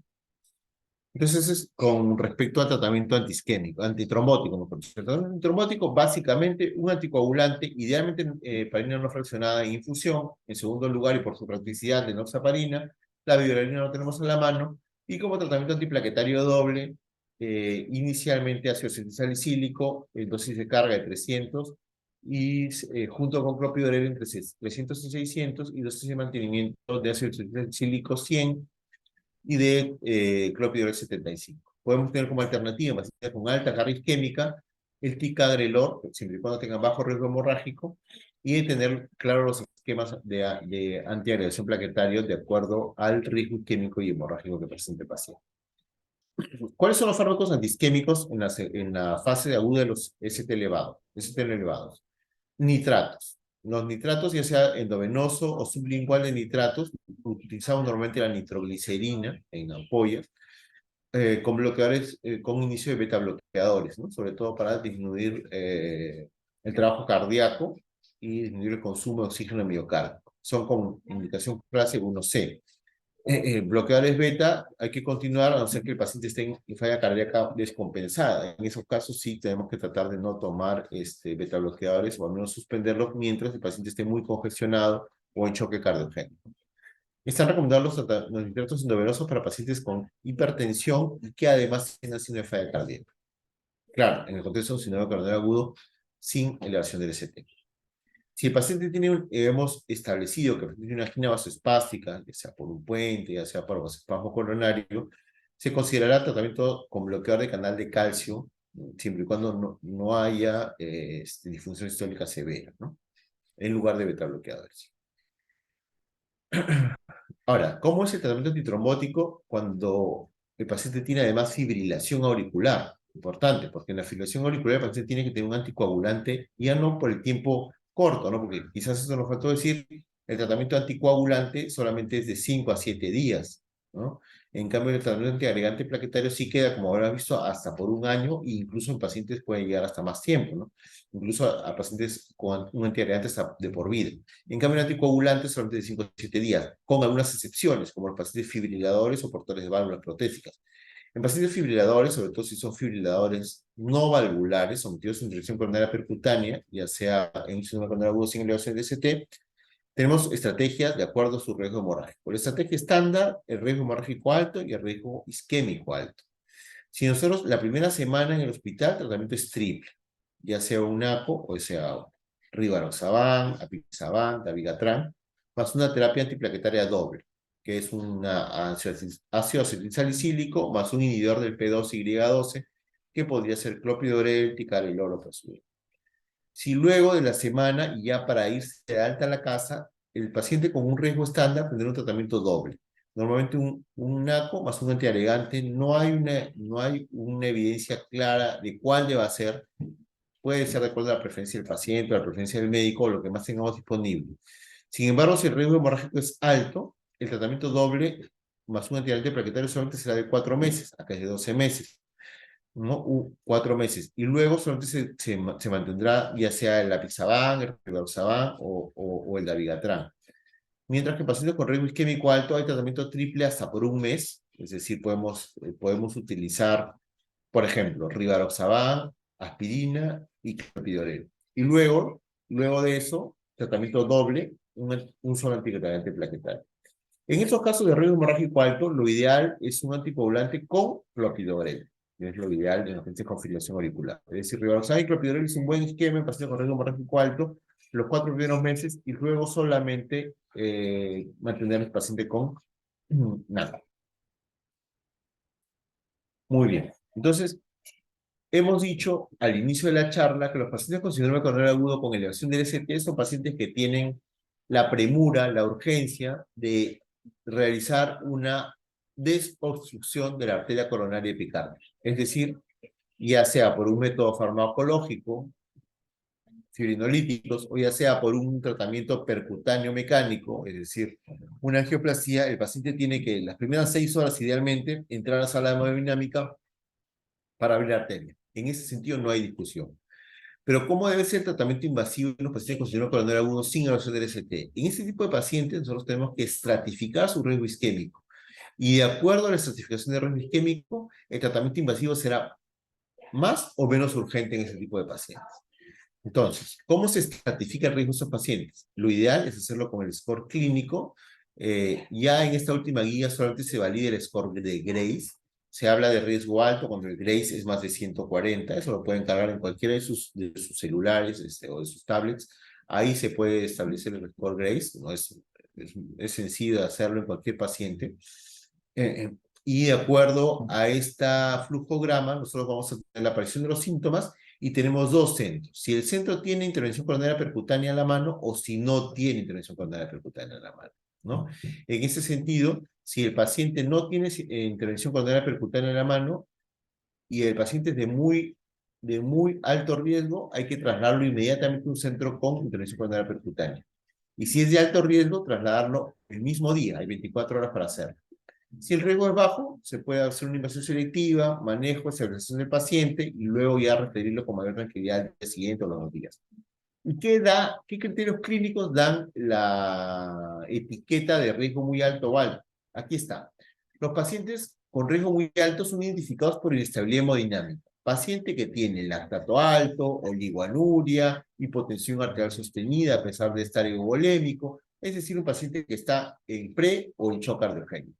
Speaker 2: Entonces, es con respecto al tratamiento antiisquémico, antitrombótico, mejor dicho. El tratamiento antitrombótico, básicamente, un anticoagulante, idealmente heparina no fraccionada en infusión, en segundo lugar, y por su practicidad de enoxaparina, la viorelina no tenemos en la mano, y como tratamiento antiplaquetario doble, inicialmente ácido salicílico, en dosis de carga de 300, y junto con clopidogrel entre 300 y 600, y dosis de mantenimiento de ácido salicílico 100, y de clopidogrel 75. Podemos tener como alternativa, pacientes con alta carga isquémica, el ticagrelor, siempre y cuando tengan bajo riesgo hemorrágico, y de tener claro los esquemas de antiagregación plaquetario de acuerdo al riesgo isquémico y hemorrágico que presente el paciente. ¿Cuáles son los fármacos antiisquémicos en la fase aguda de los ST elevados? Nitratos. Los nitratos, ya sea endovenoso o sublingual de nitratos, utilizamos normalmente la nitroglicerina en ampollas, con bloqueadores, con inicio de beta bloqueadores, ¿no? Sobre todo para disminuir el trabajo cardíaco y disminuir el consumo de oxígeno miocárdico. Son con indicación clase 1C. Bloqueadores beta hay que continuar a no ser que el paciente esté en falla cardíaca descompensada. En esos casos sí tenemos que tratar de no tomar beta bloqueadores o al menos suspenderlos mientras el paciente esté muy congestionado o en choque cardiogénico. Están recomendados los nitratos endovenosos para pacientes con hipertensión y que además tienen signo de falla cardíaca. Claro, en el contexto de un síndrome coronario agudo sin elevación del ST. Si el paciente hemos establecido que tiene una angina vasoespástica, ya sea por un puente, ya sea por vasoespasmo coronario, se considerará tratamiento con bloqueador de canal de calcio, siempre y cuando no haya disfunción sistólica severa, ¿no? En lugar de beta bloqueadores. Ahora, ¿cómo es el tratamiento antitrombótico cuando el paciente tiene además fibrilación auricular? Importante, porque en la fibrilación auricular el paciente tiene que tener un anticoagulante, ya no por el tiempo corto, ¿no? Porque quizás eso nos faltó decir, el tratamiento anticoagulante solamente es de 5 a 7 días, ¿no? En cambio, el tratamiento antiagregante plaquetario sí queda, como habrás visto, hasta por un año, e incluso en pacientes puede llegar hasta más tiempo, ¿no? Incluso a pacientes con un antiagregante hasta de por vida. En cambio, el anticoagulante es solamente de 5 a 7 días, con algunas excepciones, como los pacientes fibriladores o portadores de válvulas protésicas. En pacientes fibriladores, sobre todo si son fibriladores no valvulares, sometidos a intervención coronaria percutánea, ya sea en un síndrome coronario agudo sin elevación de ST, tenemos estrategias de acuerdo a su riesgo hemorrágico. La estrategia estándar, el riesgo hemorrágico alto y el riesgo isquémico alto. Si nosotros, la primera semana en el hospital, el tratamiento es triple, ya sea un APO o sea rivaroxaban, apixaban, dabigatran, más una terapia antiplaquetaria doble, que es una ácido acetilsalicílico más un inhibidor del P2 y Y12, que podría ser clopidogrel, ticagrelor o prasugrel. Si luego de la semana, y ya para irse de alta a la casa, el paciente con un riesgo estándar tendrá un tratamiento doble. Normalmente un NACO más un antiagregante, no hay una evidencia clara de cuál deba ser. Puede ser de acuerdo a la preferencia del paciente, a la preferencia del médico, o lo que más tengamos disponible. Sin embargo, si el riesgo hemorrágico es alto, el tratamiento doble más un antiagregante plaquetario solamente será de 4 meses, acá es de 12 meses. ¿No? 4 meses. Y luego solamente se mantendrá ya sea el apixaban, el rivaroxaban o el dabigatran. Mientras que en pacientes con riesgo isquémico alto hay tratamiento triple hasta por un mes, es decir, podemos utilizar, por ejemplo, rivaroxaban, aspirina y clopidogrel. Y luego de eso, tratamiento doble, un solo anticoagulante plaquetario. En estos casos de riesgo hemorrágico alto, lo ideal es un anticoagulante con clopidogrel, que es lo ideal en los pacientes con fibrilación auricular. Es decir, rivaroxaban y clopidogrel es un buen esquema en pacientes con riesgo hemorrágico alto los 4 primeros meses y luego solamente mantener al paciente con nada. Muy bien. Entonces, hemos dicho al inicio de la charla que los pacientes con síndrome coronario agudo con elevación del ST son pacientes que tienen la premura, la urgencia de realizar una desobstrucción de la arteria coronaria epicardia. Es decir, ya sea por un método farmacológico, fibrinolíticos, o ya sea por un tratamiento percutáneo mecánico, es decir, una angioplastia, el paciente tiene que, las primeras 6 horas idealmente, entrar a la sala de hemodinámica para abrir la arteria. En ese sentido no hay discusión. Pero ¿cómo debe ser el tratamiento invasivo en los pacientes con síndrome coronario agudo sin elevación del ST? En este tipo de pacientes nosotros tenemos que estratificar su riesgo isquémico. Y de acuerdo a la estratificación de riesgo isquémico, el tratamiento invasivo será más o menos urgente en ese tipo de pacientes. Entonces, ¿cómo se estratifica el riesgo de esos pacientes? Lo ideal es hacerlo con el score clínico. Ya en esta última guía solamente se valida el score de Grace. Se habla de riesgo alto cuando el Grace es más de 140. Eso lo pueden cargar en cualquiera de sus celulares o de sus tablets. Ahí se puede establecer el score Grace. No es sencillo hacerlo en cualquier paciente. Y de acuerdo a esta flujograma, nosotros vamos a tener la aparición de los síntomas y tenemos dos centros. Si el centro tiene intervención coronaria percutánea a la mano o si no tiene intervención coronaria percutánea a la mano, ¿no? En ese sentido, si el paciente no tiene intervención coronaria percutánea a la mano y el paciente es de muy alto riesgo, hay que trasladarlo inmediatamente a un centro con intervención coronaria percutánea. Y si es de alto riesgo, trasladarlo el mismo día, hay 24 horas para hacerlo. Si el riesgo es bajo, se puede hacer una invasión selectiva, manejo, estabilización del paciente y luego ya referirlo con mayor tranquilidad al día siguiente o los 2 días. ¿Y qué criterios clínicos dan la etiqueta de riesgo muy alto o alto? Aquí está. Los pacientes con riesgo muy alto son identificados por inestabilidad hemodinámica. Paciente que tiene lactato alto, oligoanuria, hipotensión arterial sostenida a pesar de estar hipovolémico, es decir, un paciente que está en pre o en shock cardiogénico.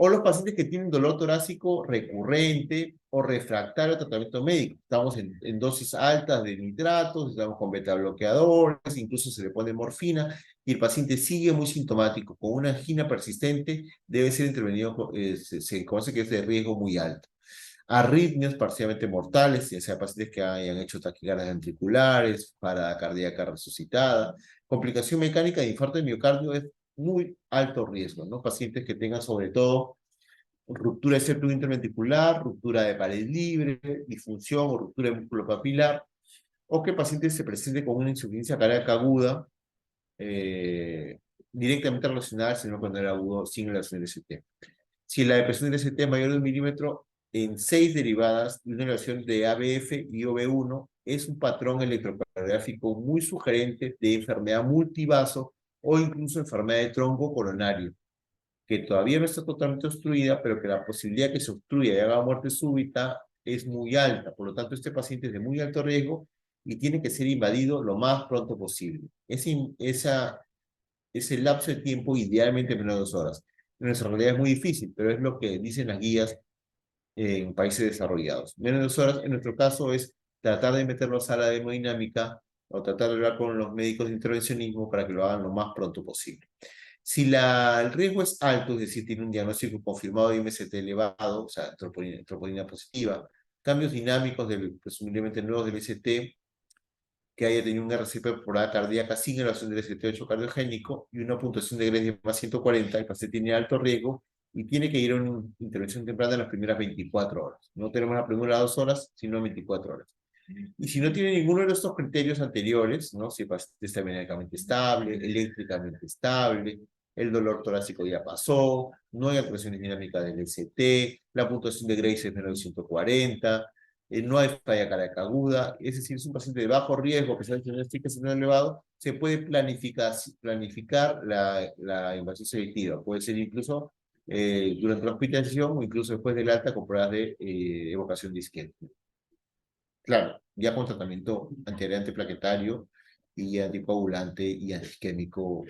Speaker 2: O los pacientes que tienen dolor torácico recurrente o refractario al tratamiento médico. Estamos en dosis altas de nitratos, estamos con beta bloqueadores, incluso se le pone morfina, y el paciente sigue muy sintomático, con una angina persistente, debe ser intervenido, se conoce que es de riesgo muy alto. Arritmias parcialmente mortales, ya sea pacientes que hayan hecho taquicardias ventriculares, parada cardíaca resucitada. Complicación mecánica de infarto de miocardio es muy alto riesgo, ¿no? Pacientes que tengan sobre todo ruptura de septo interventricular, ruptura de pared libre, disfunción o ruptura de músculo papilar, o que el paciente se presente con una insuficiencia cardíaca aguda directamente relacionada al síndrome coronario agudo sin elevación del ST. Si la depresión del ST es mayor de 1 milímetro en 6 derivadas y una elevación de ABF y OB1, es un patrón electrocardiográfico muy sugerente de enfermedad multivaso o incluso enfermedad de tronco coronario, que todavía no está totalmente obstruida, pero que la posibilidad que se obstruya y haga muerte súbita es muy alta. Por lo tanto, este paciente es de muy alto riesgo y tiene que ser invadido lo más pronto posible. Ese lapso de tiempo, idealmente menos de 2 horas. En nuestra realidad es muy difícil, pero es lo que dicen las guías en países desarrollados. Menos de 2 horas, en nuestro caso, es tratar de meterlo a sala de hemodinámica o tratar de hablar con los médicos de intervencionismo para que lo hagan lo más pronto posible. Si el riesgo es alto, es decir, tiene un diagnóstico confirmado de MST elevado, o sea, troponina positiva, cambios dinámicos presumiblemente nuevos del ST, que haya tenido un RCP por hora cardíaca sin elevación del ST8 cardiogénico y una puntuación de Gray de más 140, el paciente tiene alto riesgo y tiene que ir a una intervención temprana en las primeras 24 horas. No tenemos la primera 2 horas, sino 24 horas. Y si no tiene ninguno de estos criterios anteriores, ¿no? Si el paciente está médicamente estable, eléctricamente estable, el dolor torácico ya pasó, no hay alteraciones dinámicas del ST, la puntuación de Grace es menor de 140, no hay falla cardíaca aguda, es decir, es un paciente de bajo riesgo, a pesar de tener estricto elevado, se puede planificar la invasión selectiva. Puede ser incluso durante la hospitalización o incluso después del alta con pruebas de evocación disquética. Claro, ya con tratamiento antiadherente plaquetario y anticoagulante y antiisquémico.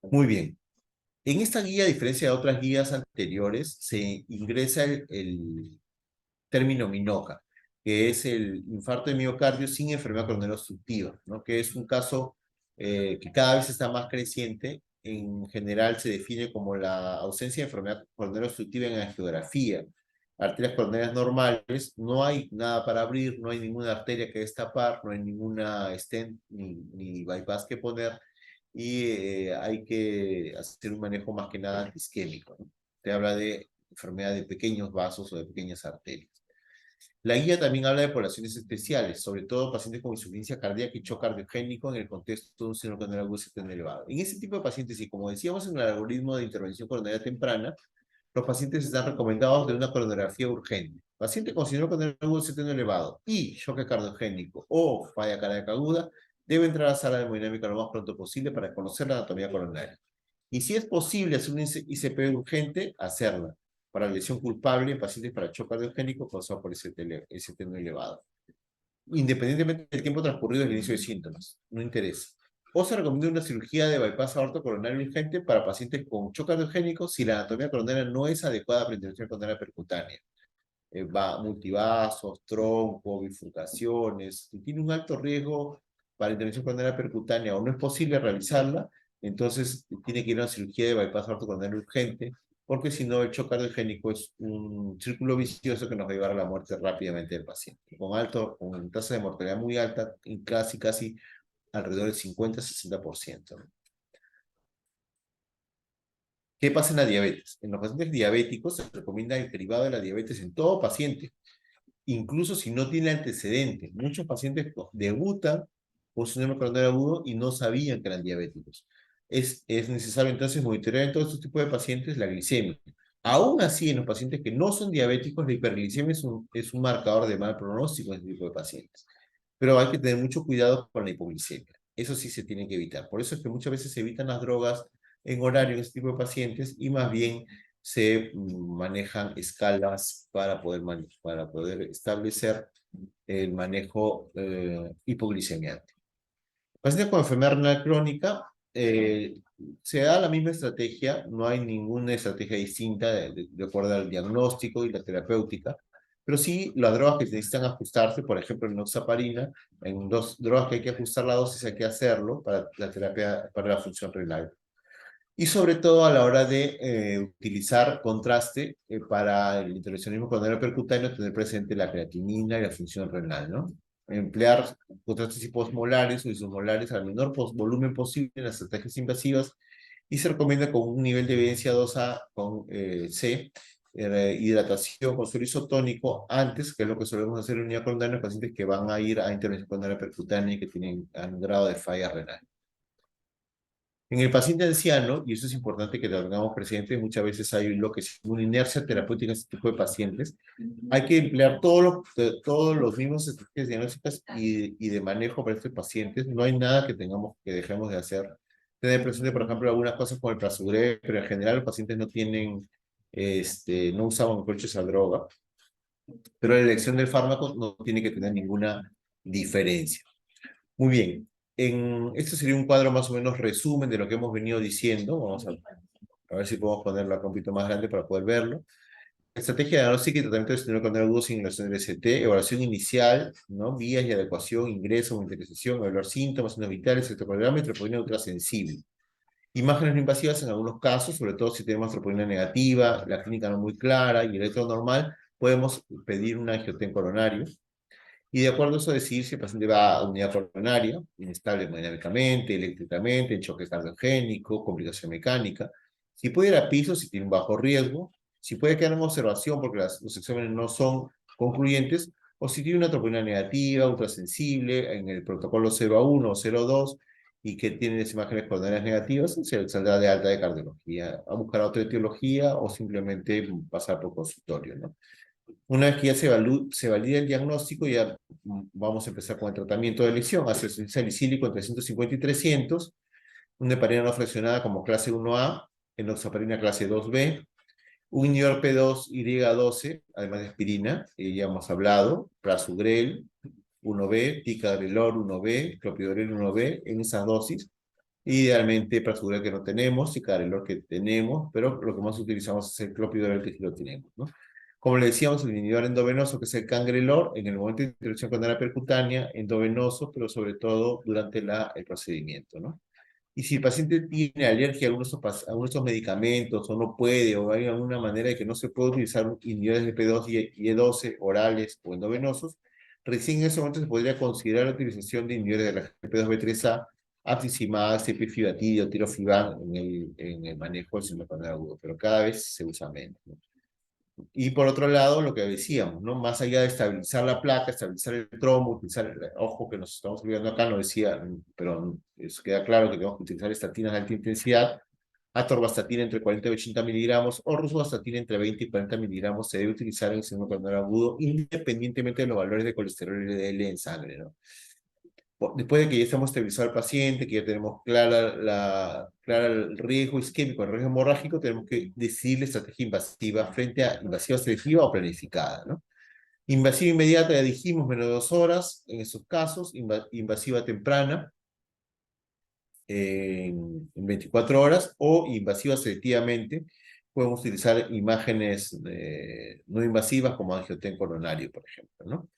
Speaker 2: Muy bien. En esta guía, a diferencia de otras guías anteriores, se ingresa el término MINOCA, que es el infarto de miocardio sin enfermedad coronaria obstructiva, ¿no? Que es un caso que cada vez está más creciente. En general se define como la ausencia de enfermedad coronaria obstructiva en angiografía. Arterias coronarias normales, no hay nada para abrir, no hay ninguna arteria que destapar, no hay ninguna stent ni bypass que poner, y hay que hacer un manejo más que nada antiisquémico, ¿no? Te habla de enfermedad de pequeños vasos o de pequeñas arterias. La guía también habla de poblaciones especiales, sobre todo pacientes con insuficiencia cardíaca y shock cardiogénico en el contexto de un síndrome coronario agudo CTN elevado. En ese tipo de pacientes, y como decíamos en el algoritmo de intervención coronaria temprana, los pacientes están recomendados de una coronografía urgente. Paciente con síndrome coronario agudo CTN elevado y shock cardiogénico o falla cardíaca aguda debe entrar a la sala de hemodinámica lo más pronto posible para conocer la anatomía coronaria. Y si es posible hacer un ICP urgente, hacerla para lesión culpable en pacientes para shock cardiogénico causado por ST no elevado. Independientemente del tiempo transcurrido del inicio de síntomas, no interesa. O se recomienda una cirugía de bypass aorto coronario urgente para pacientes con shock cardiogénico si la anatomía coronaria no es adecuada para intervención coronaria percutánea. Multivasos, tronco, bifurcaciones, si tiene un alto riesgo para intervención coronaria percutánea o no es posible realizarla, entonces tiene que ir a una cirugía de bypass aorto coronario urgente, porque si no el shock cardiogénico es un círculo vicioso que nos va a llevar a la muerte rápidamente del paciente, con tasa de mortalidad muy alta, casi alrededor del 50-60%. ¿Qué pasa en la diabetes? En los pacientes diabéticos se recomienda el derivado de la diabetes en todo paciente, incluso si no tiene antecedentes. Muchos pacientes debutan con síndrome coronario agudo y no sabían que eran diabéticos. Es necesario entonces monitorear en todos estos tipos de pacientes la glicemia. Aún así, en los pacientes que no son diabéticos, la hiperglicemia es un marcador de mal pronóstico en este tipo de pacientes. Pero hay que tener mucho cuidado con la hipoglicemia. Eso sí se tiene que evitar. Por eso es que muchas veces se evitan las drogas en horario en este tipo de pacientes y más bien se manejan escalas para poder establecer el manejo hipoglicemiante. Pacientes con enfermedad renal crónica, se da la misma estrategia, no hay ninguna estrategia distinta de acuerdo al diagnóstico y la terapéutica, pero sí las drogas que necesitan ajustarse, por ejemplo, en noxaparina, en dos drogas que hay que ajustar la dosis, hay que hacerlo para la terapia, para la función renal. Y sobre todo a la hora de utilizar contraste para el intervencionismo coronario percutáneo, tener presente la creatinina y la función renal, ¿no? Emplear contrastes hiposmolares o isomolares al menor volumen posible en las estrategias invasivas y se recomienda con un nivel de evidencia 2A con C, hidratación con suero isotónico antes, que es lo que solemos hacer en unidad coronaria en pacientes que van a ir a intervención coronaria percutánea y que tienen un grado de falla renal. En el paciente anciano, y eso es importante que lo tengamos presente, muchas veces hay lo que es una inercia terapéutica en este tipo de pacientes. Hay que emplear todos los mismos estrategias diagnósticas y de manejo para estos pacientes. No hay nada que dejemos de hacer. Tener presente, por ejemplo, algunas cosas como el prasugrel, pero en general los pacientes no tienen, no usaban coches a droga. Pero la elección del fármaco no tiene que tener ninguna diferencia. Muy bien. Este sería un cuadro más o menos resumen de lo que hemos venido diciendo. Vamos a ver si podemos ponerlo acá un poquito más grande para poder verlo. Estrategia de diagnóstico y tratamiento de síndrome coronario agudo sin inhalación del ST, evaluación inicial, ¿no? Vías y adecuación, ingreso, monitorización, evaluar síntomas, signos vitales, electrocardiograma y troponina ultrasensible. Imágenes no invasivas en algunos casos, sobre todo si tenemos troponina negativa, la clínica no muy clara y electro normal, podemos pedir un angioten coronario. y de acuerdo a eso decidir si el paciente va a unidad coronaria, inestable hemodinámicamente, eléctricamente, en choque cardiogénico, complicación mecánica, si puede ir a piso, si tiene un bajo riesgo, si puede quedar en observación porque los exámenes no son concluyentes, o si tiene una troponina negativa, ultrasensible, en el protocolo 0 a 1 o 0 a 2, y que tiene las imágenes coronarias negativas, se saldrá de alta de cardiología, a buscar otra etiología o simplemente pasar por consultorio, ¿no? Una vez que ya se valida el diagnóstico, ya vamos a empezar con el tratamiento de elección, ácido salicílico entre 150 y 300, una heparina no fraccionada como clase 1A, enoxaparina clase 2B, un inhibidor P2Y12, además de aspirina, ya hemos hablado, prasugrel 1B, ticagrelor 1B, clopidogrel 1B, en esas dosis. Idealmente prasugrel que no tenemos, ticagrelor que tenemos, pero lo que más utilizamos es el clopidogrel que sí lo tenemos, ¿no? Como le decíamos, el inhibidor endovenoso, que es el cangrelor, en el momento de intervención coronaria percutánea, endovenoso, pero sobre todo durante el procedimiento, ¿no? Y si el paciente tiene alergia a algunos de estos medicamentos, o no puede, o hay alguna manera de que no se puede utilizar inhibidores de P2 y E12 orales o endovenosos, recién en ese momento se podría considerar la utilización de inhibidores de la P2B3A, apiximab, cepifibatide o tirofiban en el manejo del síndrome coronario agudo, pero cada vez se usa menos, ¿no? Y por otro lado, lo que decíamos, ¿no? Más allá de estabilizar la placa, estabilizar el trombo, utilizar, ojo que nos estamos olvidando acá, no decía, pero eso queda claro que tenemos que utilizar estatinas de alta intensidad, atorvastatina entre 40 y 80 miligramos, o rosuvastatina entre 20 y 40 miligramos se debe utilizar en el síndrome coronario agudo, independientemente de los valores de colesterol y LDL en sangre, ¿no? Después de que ya estamos estabilizado al paciente, que ya tenemos clara el riesgo isquémico, el riesgo hemorrágico, tenemos que decidir la estrategia invasiva frente a invasiva selectiva o planificada, ¿no? Invasiva inmediata, ya dijimos, menos de 2 horas, en esos casos, invasiva temprana, en 24 horas, o invasiva selectivamente, podemos utilizar imágenes no invasivas como angioten coronario, por ejemplo, ¿no?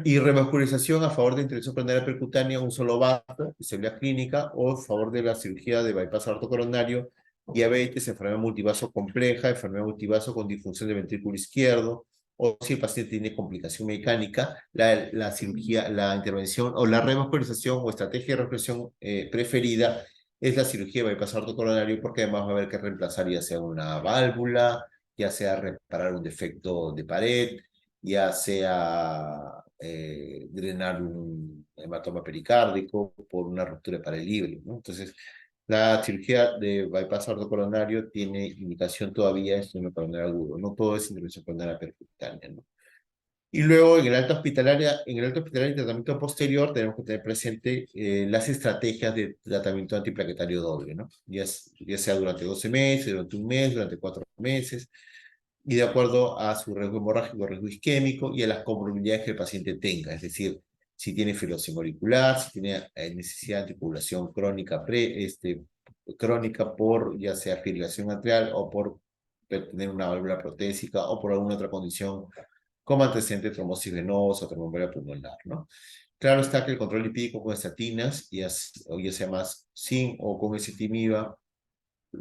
Speaker 2: Y revascularización a favor de intervención coronaria percutánea, un solo vaso, especialidad clínica, o a favor de la cirugía de bypass aorto coronario, diabetes, enfermedad multivaso compleja, enfermedad multivaso con disfunción del ventrículo izquierdo, o si el paciente tiene complicación mecánica, la cirugía, la intervención o la revascularización o estrategia de revascularización preferida es la cirugía de bypass aorto coronario, porque además va a haber que reemplazar ya sea una válvula, ya sea reparar un defecto de pared, ya sea drenar un hematoma pericárdico por una ruptura para el libre, ¿no? Entonces, la cirugía de bypass aortocoronario tiene indicación todavía en síndrome coronario agudo, no todo es intervención coronaria percutánea, ¿no? Y luego en el alta hospitalaria y tratamiento posterior tenemos que tener presente las estrategias de tratamiento antiplaquetario doble, ¿no? Ya sea durante 12 meses, durante un mes, durante 4 meses, y de acuerdo a su riesgo hemorrágico, riesgo isquémico y a las comorbilidades que el paciente tenga, es decir, si tiene fibrilosis auricular, si tiene necesidad de anticoagulación crónica, crónica por ya sea fibrilación atrial o por tener una válvula protésica o por alguna otra condición como antecedente de trombosis venosa o tromboembolia pulmonar, ¿no? Claro está que el control lipídico con estatinas, o ya sea más sin o con ezetimiba,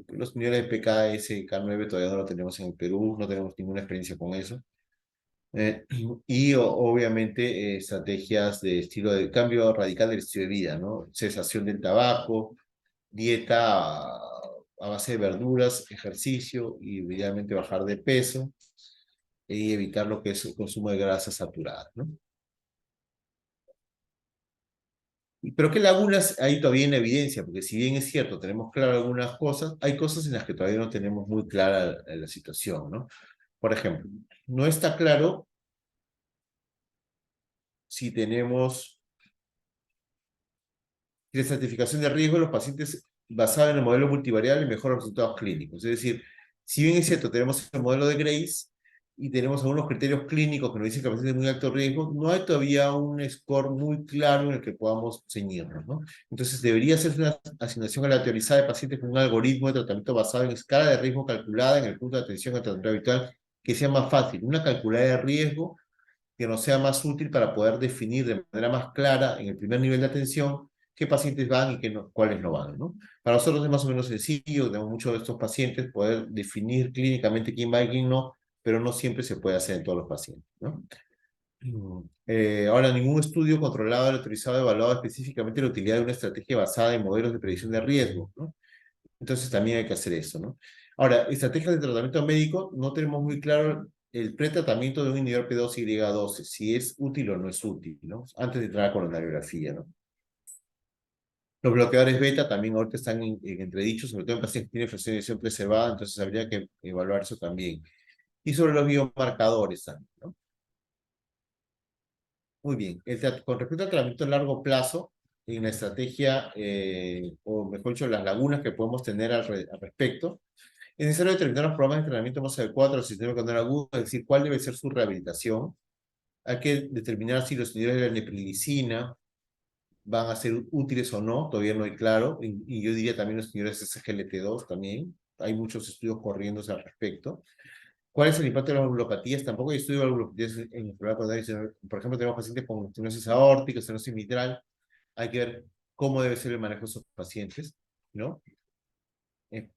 Speaker 2: los niveles de PKS, K9 todavía no lo tenemos en el Perú, no tenemos ninguna experiencia con eso. Y obviamente estrategias de estilo de cambio radical del estilo de vida, ¿no? Cesación del tabaco, dieta a base de verduras, ejercicio y idealmente bajar de peso y evitar lo que es el consumo de grasas saturadas, ¿no? Pero qué lagunas hay todavía en evidencia, porque si bien es cierto, tenemos claro algunas cosas, hay cosas en las que todavía no tenemos muy clara la situación, ¿no? Por ejemplo, no está claro si tenemos la estratificación de riesgo de los pacientes basada en el modelo multivariable mejora los resultados clínicos. Es decir, si bien es cierto, tenemos el modelo de Grace y tenemos algunos criterios clínicos que nos dicen que el paciente es muy alto riesgo, no hay todavía un score muy claro en el que podamos ceñirnos, ¿no? Entonces, debería ser una asignación aleatorizada de pacientes con un algoritmo de tratamiento basado en escala de riesgo calculada en el punto de atención al tratamiento habitual, que sea más fácil. Una calculada de riesgo que nos sea más útil para poder definir de manera más clara en el primer nivel de atención qué pacientes van y cuáles no van, ¿no? Para nosotros es más o menos sencillo, tenemos muchos de estos pacientes, poder definir clínicamente quién va y quién no, pero no siempre se puede hacer en todos los pacientes, ¿no? Ahora, ningún estudio controlado, autorizado, evaluado específicamente la utilidad de una estrategia basada en modelos de predicción de riesgo, ¿no? Entonces también hay que hacer eso, ¿no? Ahora, estrategias de tratamiento médico, no tenemos muy claro el pretratamiento de un inhibidor P2Y12, si es útil o no es útil, ¿no? Antes de entrar con la radiografía, ¿no? Los bloqueadores beta también ahorita están en entredicho, sobre todo en pacientes que tienen fraccionación preservada, entonces habría que evaluar eso también. Y sobre los biomarcadores también, ¿no? Muy bien. Con respecto al tratamiento a largo plazo, en la estrategia, o mejor dicho, las lagunas que podemos tener al respecto, es necesario determinar los programas de entrenamiento más adecuados al sistema canal agudo, es decir, cuál debe ser su rehabilitación. Hay que determinar si los niveles de la neprilicina van a ser útiles o no, todavía no hay claro, y yo diría también los niveles de SGLT2 también. Hay muchos estudios corriendo al respecto. ¿Cuál es el impacto de las valvulopatías? Tampoco hay estudio de valvulopatías en el programa coronario. Por ejemplo, tenemos pacientes con estenosis aórtica, estenosis mitral. Hay que ver cómo debe ser el manejo de esos pacientes, ¿no?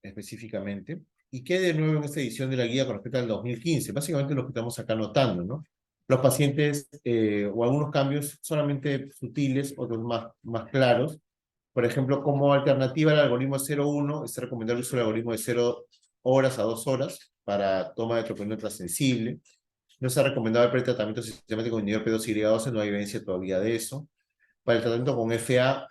Speaker 2: Específicamente. ¿Y qué de nuevo en esta edición de la guía con respecto al 2015? Básicamente lo que estamos acá notando, ¿no? Los pacientes, o algunos cambios solamente sutiles, otros más claros. Por ejemplo, como alternativa al algoritmo 0,1, está recomendado el uso del algoritmo de 0 horas a 2 horas para toma de troponina sensible. No se ha recomendado el pretratamiento sistemático con inhibidor P2Y12, no hay evidencia todavía de eso. Para el tratamiento con FA,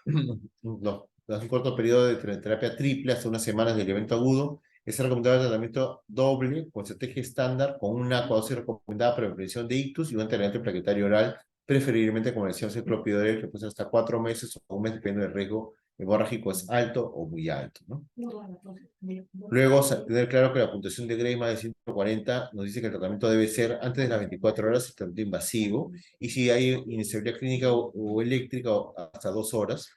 Speaker 2: tras un corto periodo de terapia triple, hasta unas semanas del evento agudo, es recomendado el tratamiento doble con estrategia estándar, con una dosis recomendada para la prevención de ictus y un antiagregante plaquetario oral, preferiblemente con lesión ciclopidogrel, que puede ser hasta 4 meses o un mes, dependiendo del riesgo hemorrágico es alto o muy alto, ¿no? Luego, tener claro que la puntuación de Gray más de 140 nos dice que el tratamiento debe ser antes de las 24 horas, es tratamiento invasivo, y si hay inestabilidad clínica o eléctrica, hasta 2 horas,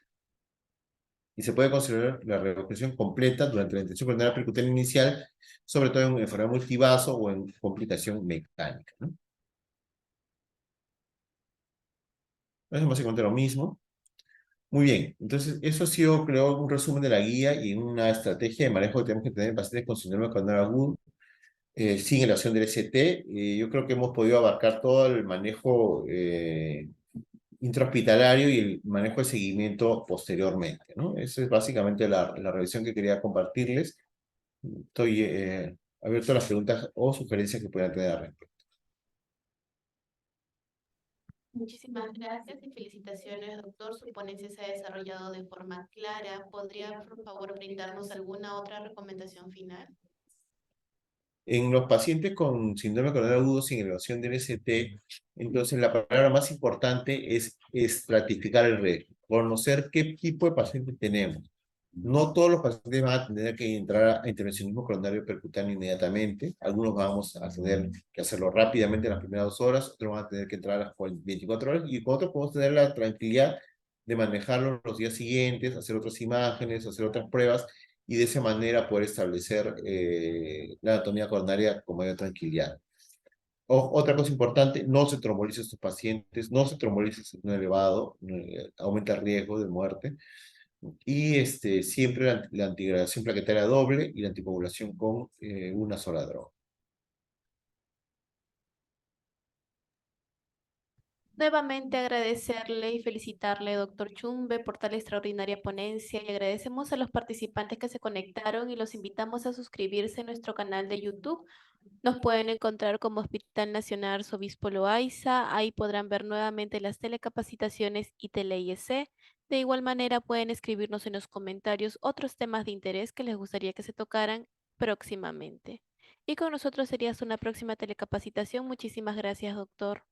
Speaker 2: y se puede considerar la reoperación completa durante la intención coronaria percutánea inicial, sobre todo en enfermedad multivaso o en complicación mecánica, ¿no? Es básicamente lo mismo. Muy bien, entonces eso ha sido, creo, un resumen de la guía y una estrategia de manejo que tenemos que tener en pacientes con síndrome coronario agudo, sin elevación del ST. Yo creo que hemos podido abarcar todo el manejo intrahospitalario y el manejo de seguimiento posteriormente, ¿no? Esa es básicamente la revisión que quería compartirles. Estoy abierto a las preguntas o sugerencias que puedan tener al respecto.
Speaker 1: Muchísimas gracias y felicitaciones, doctor. Su ponencia se ha desarrollado de forma clara. ¿Podría, por favor, brindarnos alguna otra recomendación final?
Speaker 2: En los pacientes con síndrome coronario agudo sin elevación del ST, entonces la palabra más importante es estratificar el riesgo, conocer qué tipo de pacientes tenemos. No todos los pacientes van a tener que entrar a intervencionismo coronario percutáneo inmediatamente. Algunos vamos a tener que hacerlo rápidamente en las primeras 2 horas, otros van a tener que entrar a las 24 horas, y con otros podemos tener la tranquilidad de manejarlo los días siguientes, hacer otras imágenes, hacer otras pruebas, y de esa manera poder establecer la anatomía coronaria con mayor tranquilidad. Otra cosa importante, no se trombolice a estos pacientes, no se trombolice si es un elevado, aumenta el riesgo de muerte. Y siempre la antigradación plaquetaria doble y la anticoagulación con una sola droga.
Speaker 1: Nuevamente agradecerle y felicitarle, doctor Chumbe, por tal extraordinaria ponencia y agradecemos a los participantes que se conectaron y los invitamos a suscribirse a nuestro canal de YouTube. Nos pueden encontrar como Hospital Nacional Arzobispo Loaiza. Ahí podrán ver nuevamente las telecapacitaciones y tele-IEC. De igual manera pueden escribirnos en los comentarios otros temas de interés que les gustaría que se tocaran próximamente. Y con nosotros sería hasta una próxima telecapacitación. Muchísimas gracias, doctor.